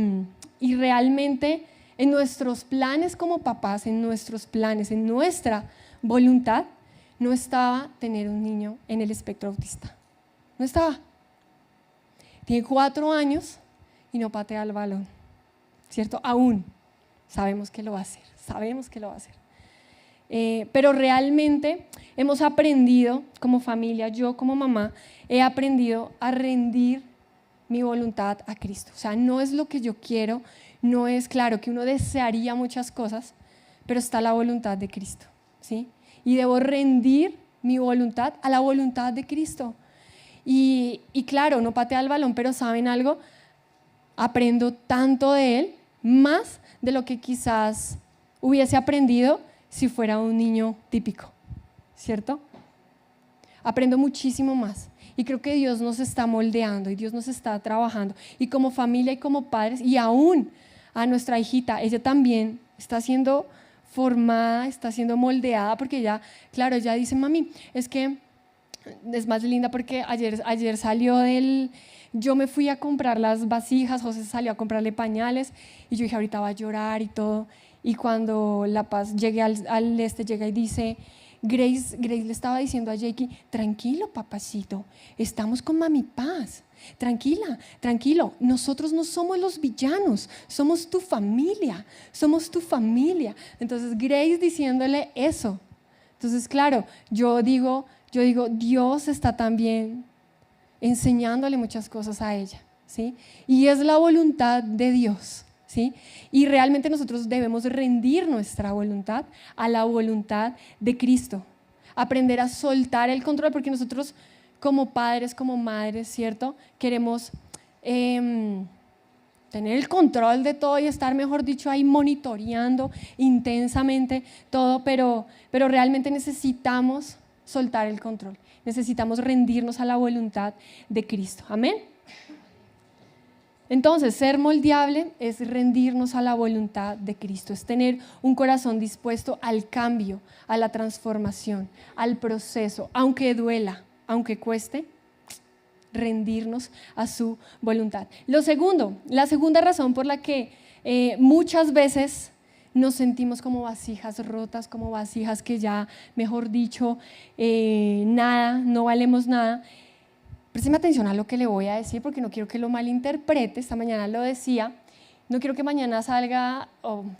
A: realmente en nuestros planes como papás, en nuestros planes, en nuestra voluntad, no estaba tener un niño en el espectro autista. No estaba. Tiene 4 años y no patea el balón, ¿cierto? Aún sabemos que lo va a hacer, pero realmente hemos aprendido como familia, yo como mamá, he aprendido a rendir mi voluntad a Cristo. O sea, no es lo que yo quiero, no es, claro que uno desearía muchas cosas, pero está la voluntad de Cristo, ¿sí? Y debo rendir mi voluntad a la voluntad de Cristo. Y claro, no patea el balón, pero ¿saben algo? aprendo tanto de él, más de lo que quizás hubiese aprendido si fuera un niño típico, ¿cierto? Aprendo muchísimo más. Y creo que Dios nos está moldeando y Dios nos está trabajando. Y como familia y como padres, y aún a nuestra hijita, ella también está siendo formada, está siendo moldeada, porque ella, claro, ella dice, mami, es que es más linda porque ayer salió yo me fui a comprar las vasijas, José salió a comprarle pañales y yo dije, ahorita va a llorar y todo. Y cuando La Paz llega llega y dice, Grace le estaba diciendo a Jakey, tranquilo papacito, estamos con mami Paz, tranquilo, nosotros no somos los villanos, somos tu familia. Entonces Grace diciéndole eso. Entonces claro, yo digo, Dios está también enseñándole muchas cosas a ella, ¿sí? Y es la voluntad de Dios, ¿sí? Y realmente nosotros debemos rendir nuestra voluntad a la voluntad de Cristo, aprender a soltar el control, porque nosotros como padres, como madres, ¿cierto? Queremos tener el control de todo y estar, mejor dicho, ahí monitoreando intensamente todo, pero realmente necesitamos soltar el control, necesitamos rendirnos a la voluntad de Cristo, amén. Entonces, ser moldeable es rendirnos a la voluntad de Cristo, es tener un corazón dispuesto al cambio, a la transformación, al proceso, aunque duela, aunque cueste, rendirnos a su voluntad. La segunda razón por la que muchas veces nos sentimos como vasijas rotas, como vasijas que ya, mejor dicho, nada, no valemos nada. Présteme atención a lo que le voy a decir porque no quiero que lo malinterprete. Esta mañana lo decía, no quiero que mañana salga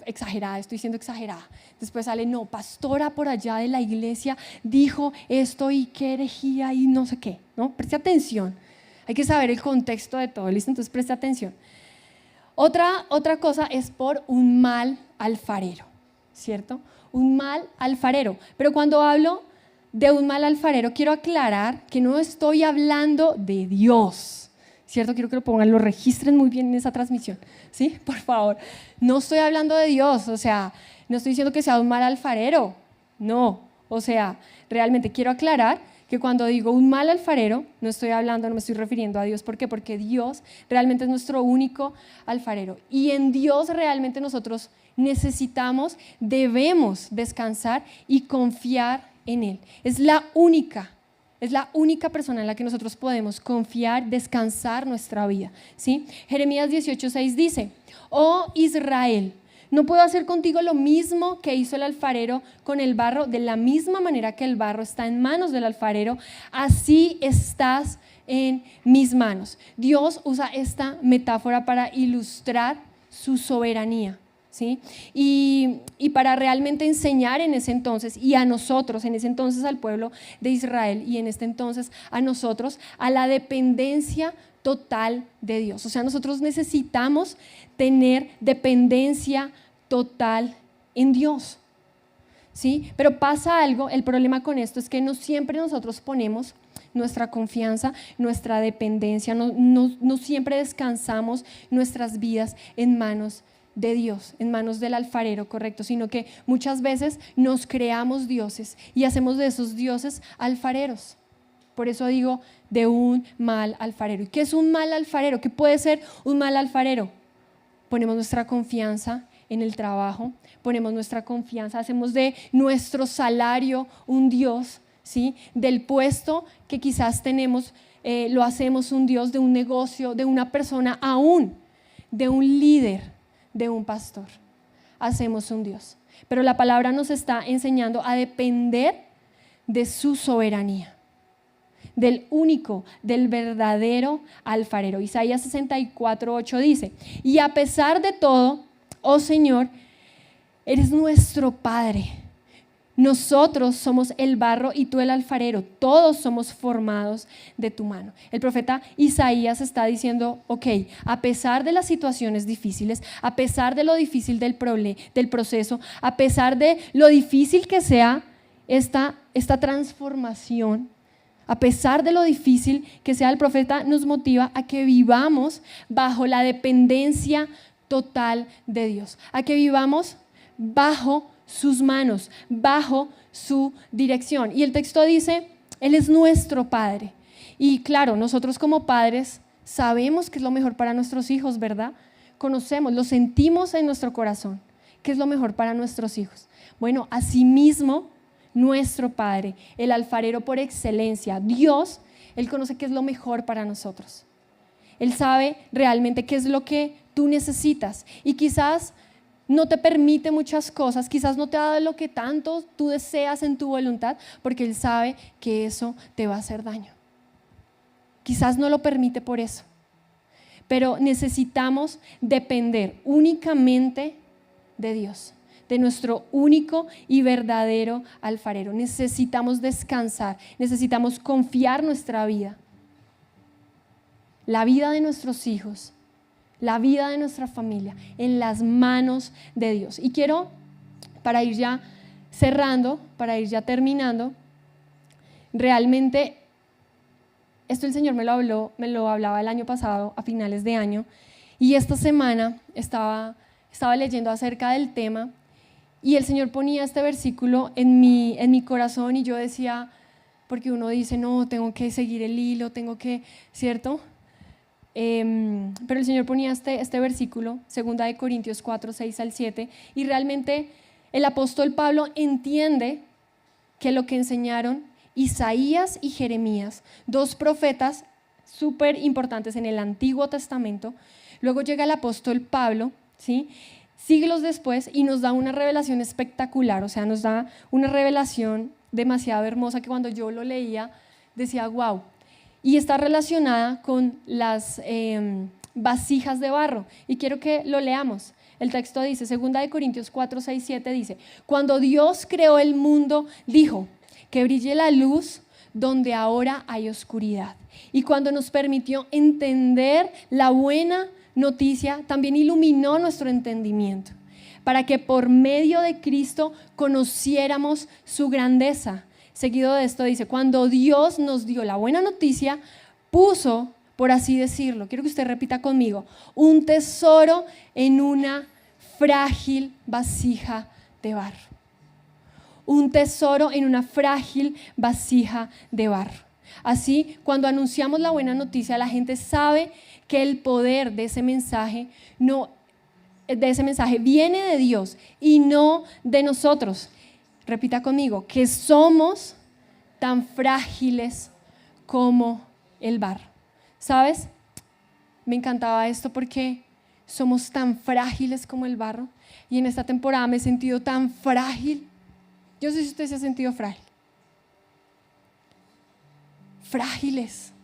A: exagerada, estoy siendo exagerada. Después sale, no, pastora por allá de la iglesia dijo esto y qué herejía y no sé qué, ¿no? Preste atención, hay que saber el contexto de todo, ¿listo? Entonces preste atención. Otra cosa es por un mal alfarero, ¿cierto? Un mal alfarero. Pero cuando hablo de un mal alfarero, quiero aclarar que no estoy hablando de Dios, ¿cierto? Quiero que lo pongan, lo registren muy bien en esa transmisión, ¿sí? Por favor. No estoy hablando de Dios, o sea, no estoy diciendo que sea un mal alfarero, no. O sea, realmente quiero aclarar que cuando digo un mal alfarero, no me estoy refiriendo a Dios. ¿Por qué? Porque Dios realmente es nuestro único alfarero. Y en Dios realmente nosotros debemos descansar y confiar en Él. Es la única persona en la que nosotros podemos confiar, descansar nuestra vida, ¿sí? Jeremías 18:6 dice, oh Israel, ¿no puedo hacer contigo lo mismo que hizo el alfarero con el barro? De la misma manera que el barro está en manos del alfarero, así estás en mis manos. Dios usa esta metáfora para ilustrar su soberanía, ¿sí? Y para realmente enseñar en ese entonces y a nosotros, en ese entonces al pueblo de Israel y en este entonces a nosotros, a la dependencia total de Dios. O sea, nosotros necesitamos tener dependencia total en Dios, ¿sí? Pero pasa algo, el problema con esto es que no siempre nosotros ponemos nuestra confianza, nuestra dependencia, no siempre descansamos nuestras vidas en manos de Dios, en manos del alfarero, correcto, sino que muchas veces nos creamos dioses y hacemos de esos dioses alfareros. Por eso digo de un mal alfarero. ¿Y qué es un mal alfarero? ¿Qué puede ser un mal alfarero? Ponemos nuestra confianza en el trabajo, ponemos nuestra confianza, hacemos de nuestro salario un Dios, ¿sí? Del puesto que quizás tenemos, lo hacemos un Dios, de un negocio, de una persona, aún de un líder, de un pastor. Hacemos un Dios. Pero la palabra nos está enseñando a depender de su soberanía, del único, del verdadero alfarero. Isaías 64:8 dice, y a pesar de todo, oh Señor, eres nuestro Padre. Nosotros somos el barro y tú el alfarero. Todos somos formados de tu mano. El profeta Isaías está diciendo, ok, a pesar de las situaciones difíciles, a pesar de lo difícil del proceso, a pesar de lo difícil que sea esta transformación, A pesar de lo difícil que sea, el profeta nos motiva a que vivamos bajo la dependencia total de Dios, a que vivamos bajo sus manos, bajo su dirección. Y el texto dice, Él es nuestro Padre. Y claro, nosotros como padres sabemos qué es lo mejor para nuestros hijos, ¿verdad? Conocemos, lo sentimos en nuestro corazón, qué es lo mejor para nuestros hijos. Bueno, asimismo, nuestro Padre, el alfarero por excelencia, Dios, Él conoce qué es lo mejor para nosotros. Él sabe realmente qué es lo que tú necesitas y quizás no te permite muchas cosas, quizás no te ha dado lo que tanto tú deseas en tu voluntad, porque Él sabe que eso te va a hacer daño. Quizás no lo permite por eso, pero necesitamos depender únicamente de Dios, de nuestro único y verdadero alfarero. Necesitamos descansar, necesitamos confiar nuestra vida, la vida de nuestros hijos, la vida de nuestra familia en las manos de Dios. Y quiero, para ir ya cerrando, para ir ya terminando, realmente esto el Señor me lo hablaba el año pasado, a finales de año, y esta semana estaba leyendo acerca del tema y el Señor ponía este versículo en mi corazón y yo decía, porque uno dice, no, tengo que seguir el hilo, tengo que, ¿cierto? Pero el Señor ponía este versículo, 2 Corintios 4, 6 al 7, y realmente el apóstol Pablo entiende que lo que enseñaron Isaías y Jeremías, dos profetas súper importantes en el Antiguo Testamento, luego llega el apóstol Pablo, ¿sí?, siglos después, y nos da una revelación espectacular, o sea, nos da una revelación demasiado hermosa que cuando yo lo leía decía, wow, y está relacionada con las vasijas de barro, y quiero que lo leamos. El texto dice, 2 Corintios 4, 6, 7 dice, cuando Dios creó el mundo, dijo, que brille la luz donde ahora hay oscuridad. Y cuando nos permitió entender la buena noticia, también iluminó nuestro entendimiento, para que por medio de Cristo conociéramos su grandeza. Seguido de esto dice, cuando Dios nos dio la buena noticia, puso, por así decirlo, quiero que usted repita conmigo, un tesoro en una frágil vasija de barro. Un tesoro en una frágil vasija de barro. Así, cuando anunciamos la buena noticia, la gente sabe que el poder de ese mensaje viene de Dios y no de nosotros. Repita conmigo, que somos tan frágiles como el barro. ¿Sabes? Me encantaba esto porque somos tan frágiles como el barro y en esta temporada me he sentido tan frágil. Yo no sé si usted se ha sentido frágil. Frágiles,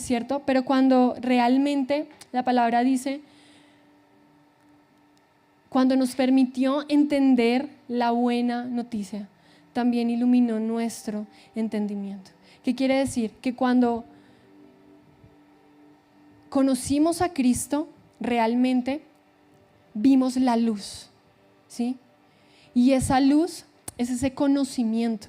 A: ¿cierto? Pero cuando realmente la palabra dice, cuando nos permitió entender la buena noticia, también iluminó nuestro entendimiento. ¿Qué quiere decir? Que cuando conocimos a Cristo, realmente vimos la luz, ¿sí? Y esa luz es ese conocimiento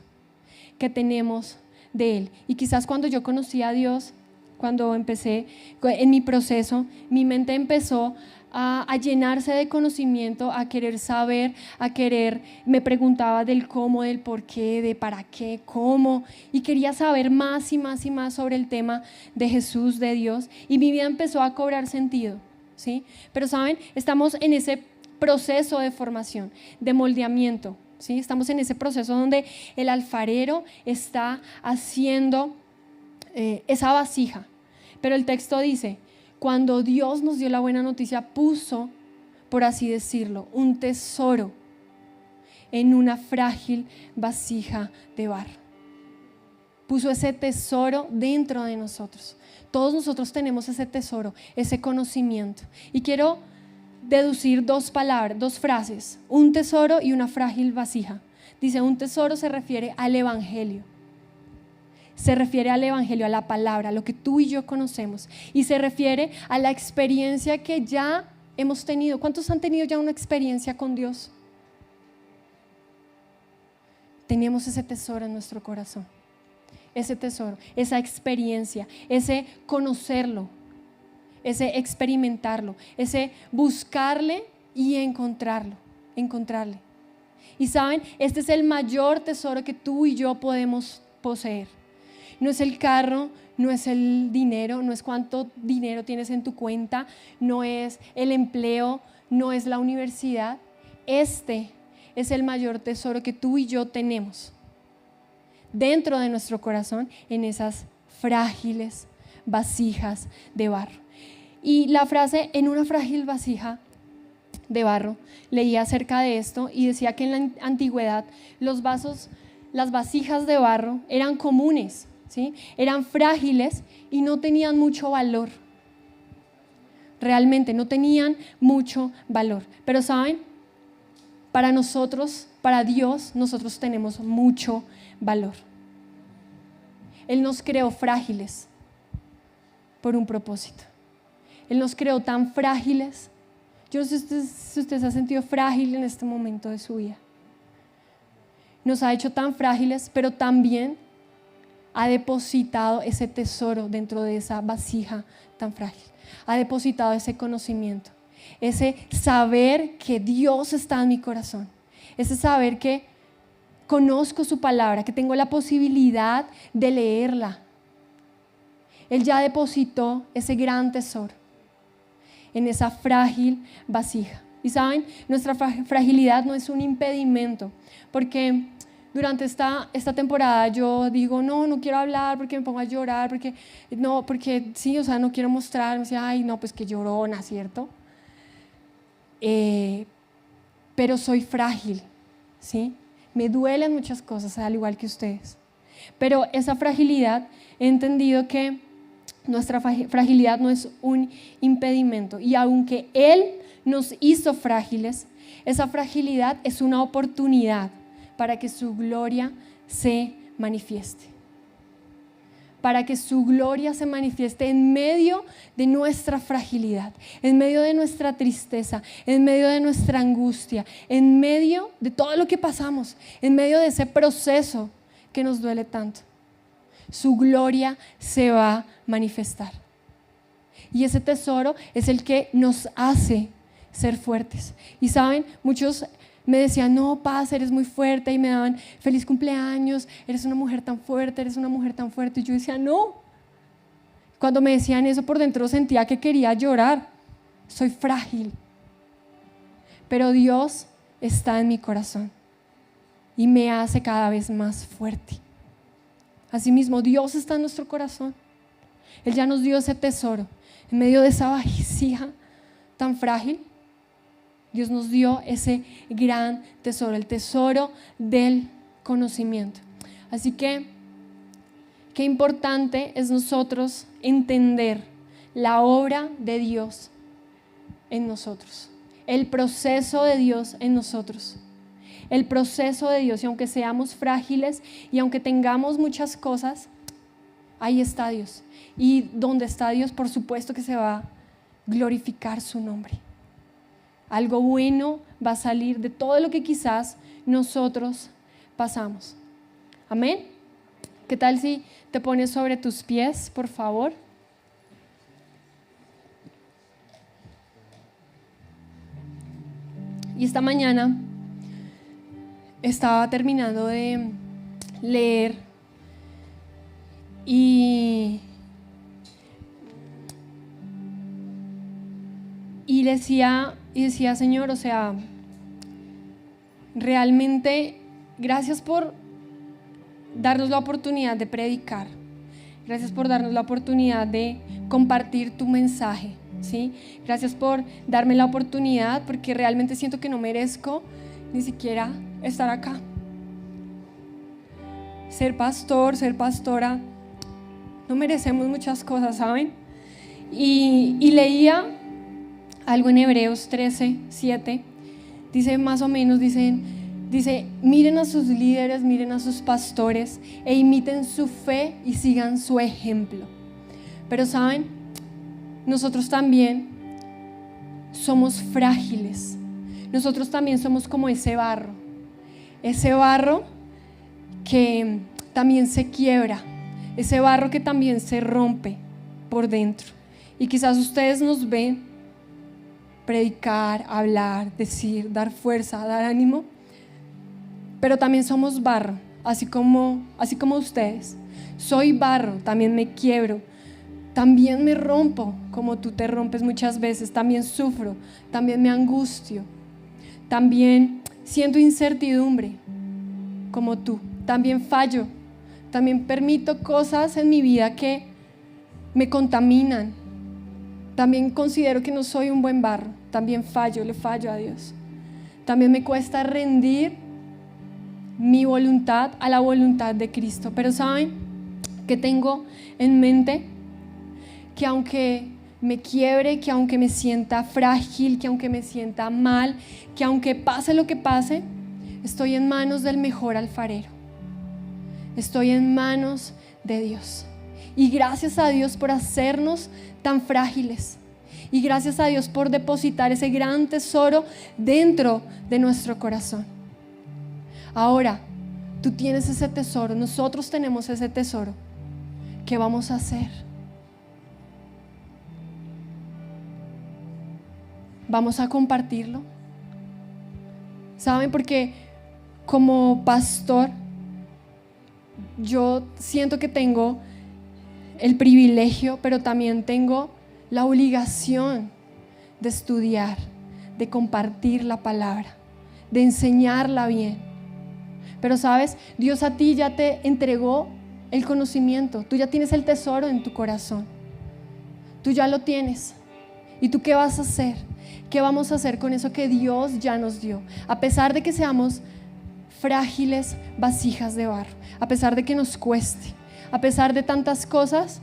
A: que tenemos de Él. Y quizás cuando yo conocí a Dios, cuando empecé en mi proceso, mi mente empezó a llenarse de conocimiento, a querer saber, me preguntaba del cómo, del por qué, de para qué, cómo, y quería saber más y más y más sobre el tema de Jesús, de Dios, y mi vida empezó a cobrar sentido, ¿sí? Pero saben, estamos en ese proceso de formación, de moldeamiento, ¿sí? Estamos en ese proceso donde el alfarero está haciendo esa vasija, pero el texto dice, cuando Dios nos dio la buena noticia, puso, por así decirlo, un tesoro en una frágil vasija de barro. Puso ese tesoro dentro de nosotros. Todos nosotros tenemos ese tesoro, ese conocimiento. Y quiero deducir dos palabras, dos frases, un tesoro y una frágil vasija. Dice, un tesoro se refiere al evangelio. Se refiere al evangelio, a la palabra, a lo que tú y yo conocemos. Y se refiere a la experiencia que ya hemos tenido. ¿Cuántos han tenido ya una experiencia con Dios? tenemos ese tesoro en nuestro corazón. Ese tesoro, esa experiencia, ese conocerlo, ese experimentarlo, ese buscarle y encontrarle. Y saben, este es el mayor tesoro que tú y yo podemos poseer. No es el carro, no es el dinero, no es cuánto dinero tienes en tu cuenta, no es el empleo, no es la universidad. Este es el mayor tesoro que tú y yo tenemos dentro de nuestro corazón, en esas frágiles vasijas de barro. Y la frase, en una frágil vasija de barro, leía acerca de esto y decía que en la antigüedad los vasos, las vasijas de barro eran comunes, ¿sí? Eran frágiles y no tenían mucho valor. Realmente no tenían mucho valor. Pero ¿saben? Para nosotros, para Dios, nosotros tenemos mucho valor. Él nos creó frágiles por un propósito. Él nos creó tan frágiles. Yo no sé si usted se ha sentido frágil en este momento de su vida. Nos ha hecho tan frágiles, pero también ha depositado ese tesoro dentro de esa vasija tan frágil. Ha depositado ese conocimiento, ese saber que Dios está en mi corazón, ese saber que conozco su palabra, que tengo la posibilidad de leerla. Él ya depositó ese gran tesoro en esa frágil vasija. Y saben, nuestra fragilidad no es un impedimento, porque durante esta temporada yo digo, no quiero hablar porque me pongo a llorar, porque sí, o sea, no quiero mostrarme, ay, no, pues que llorona, ¿cierto? Pero soy frágil, ¿sí? Me duelen muchas cosas, al igual que ustedes. Pero esa fragilidad, he entendido que nuestra fragilidad no es un impedimento. Y aunque Él nos hizo frágiles, esa fragilidad es una oportunidad para que su gloria se manifieste. Para que su gloria se manifieste en medio de nuestra fragilidad, en medio de nuestra tristeza, en medio de nuestra angustia, en medio de todo lo que pasamos, en medio de ese proceso que nos duele tanto. Su gloria se va a manifestar. Y ese tesoro es el que nos hace ser fuertes. Y saben, muchos me decían, no, Paz, eres muy fuerte, y me daban feliz cumpleaños, eres una mujer tan fuerte, eres una mujer tan fuerte. Y yo decía, no. Cuando me decían eso, por dentro sentía que quería llorar. Soy frágil. Pero Dios está en mi corazón y me hace cada vez más fuerte. Asimismo, Dios está en nuestro corazón. Él ya nos dio ese tesoro. En medio de esa vasija tan frágil, Dios nos dio ese gran tesoro, el tesoro del conocimiento. Así que, qué importante es nosotros entender la obra de Dios en nosotros, el proceso de Dios en nosotros. El proceso de Dios, y aunque seamos frágiles y aunque tengamos muchas cosas, ahí está Dios. Y donde está Dios, por supuesto que se va a glorificar su nombre. Algo bueno va a salir de todo lo que quizás nosotros pasamos. Amén. ¿Qué tal si te pones sobre tus pies, por favor? Y esta mañana estaba terminando de leer y decía, Señor, o sea, realmente gracias por darnos la oportunidad de predicar, gracias por darnos la oportunidad de compartir tu mensaje, ¿sí? Gracias por darme la oportunidad, porque realmente siento que no merezco ni siquiera estar acá. Ser pastor, ser pastora, no merecemos muchas cosas, ¿saben? Y leía algo en Hebreos 13:7, dice más o menos, dice, miren a sus líderes, miren a sus pastores e imiten su fe y sigan su ejemplo. Pero ¿saben? Nosotros también somos frágiles. Nosotros también somos como ese barro que también se quiebra, ese barro que también se rompe por dentro. Y quizás ustedes nos ven predicar, hablar, decir, dar fuerza, dar ánimo, pero también somos barro, así como ustedes. Soy barro, también me quiebro, también me rompo como tú te rompes muchas veces, también sufro, también me angustio, también siento incertidumbre como tú, también fallo, también permito cosas en mi vida que me contaminan, también considero que no soy un buen barro, también fallo, le fallo a Dios, también me cuesta rendir mi voluntad a la voluntad de Cristo. Pero ¿saben qué tengo en mente? Que aunque me quiebre, que aunque me sienta frágil, que aunque me sienta mal, que aunque pase lo que pase, estoy en manos del mejor alfarero. Estoy en manos de Dios. Y gracias a Dios por hacernos tan frágiles. Y gracias a Dios por depositar ese gran tesoro dentro de nuestro corazón. Ahora, tú tienes ese tesoro, nosotros tenemos ese tesoro. ¿Qué vamos a hacer? ¿Vamos a compartirlo? ¿Saben? Porque como pastor, yo siento que tengo el privilegio, pero también tengo la obligación de estudiar, de compartir la palabra, de enseñarla bien. Pero sabes, Dios a ti ya te entregó el conocimiento, tú ya tienes el tesoro en tu corazón, tú ya lo tienes. ¿Y tú qué vas a hacer? ¿Qué vamos a hacer con eso que Dios ya nos dio? A pesar de que seamos frágiles vasijas de barro, a pesar de que nos cueste, a pesar de tantas cosas,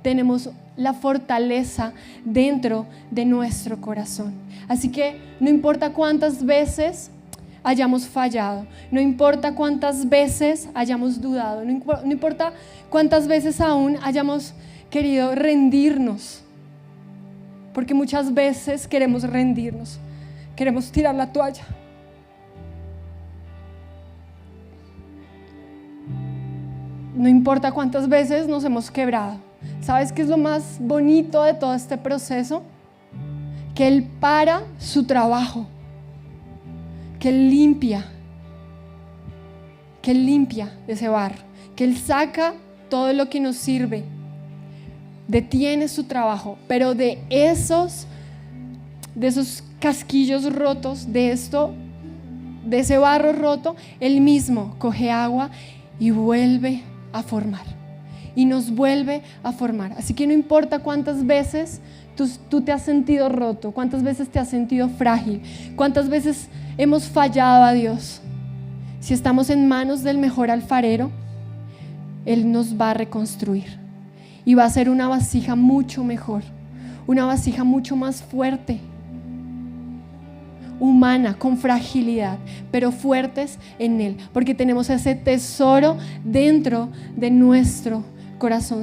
A: tenemos la fortaleza dentro de nuestro corazón. Así que no importa cuántas veces hayamos fallado, no importa cuántas veces hayamos dudado, no importa cuántas veces aún hayamos querido rendirnos, porque muchas veces queremos rendirnos, queremos tirar la toalla. No importa cuántas veces nos hemos quebrado. ¿Sabes qué es lo más bonito de todo este proceso? Que Él para su trabajo, que Él limpia ese barro, que Él saca todo lo que nos sirve, detiene su trabajo, pero de esos casquillos rotos, de ese barro roto, Él mismo coge agua y vuelve a formar, y nos vuelve a formar. Así que no importa cuántas veces tú te has sentido roto, cuántas veces te has sentido frágil, cuántas veces hemos fallado a Dios, si estamos en manos del mejor alfarero, Él nos va a reconstruir y va a ser una vasija mucho mejor, una vasija mucho más fuerte, humana, con fragilidad, pero fuertes en Él, porque tenemos ese tesoro dentro de nuestro corazón.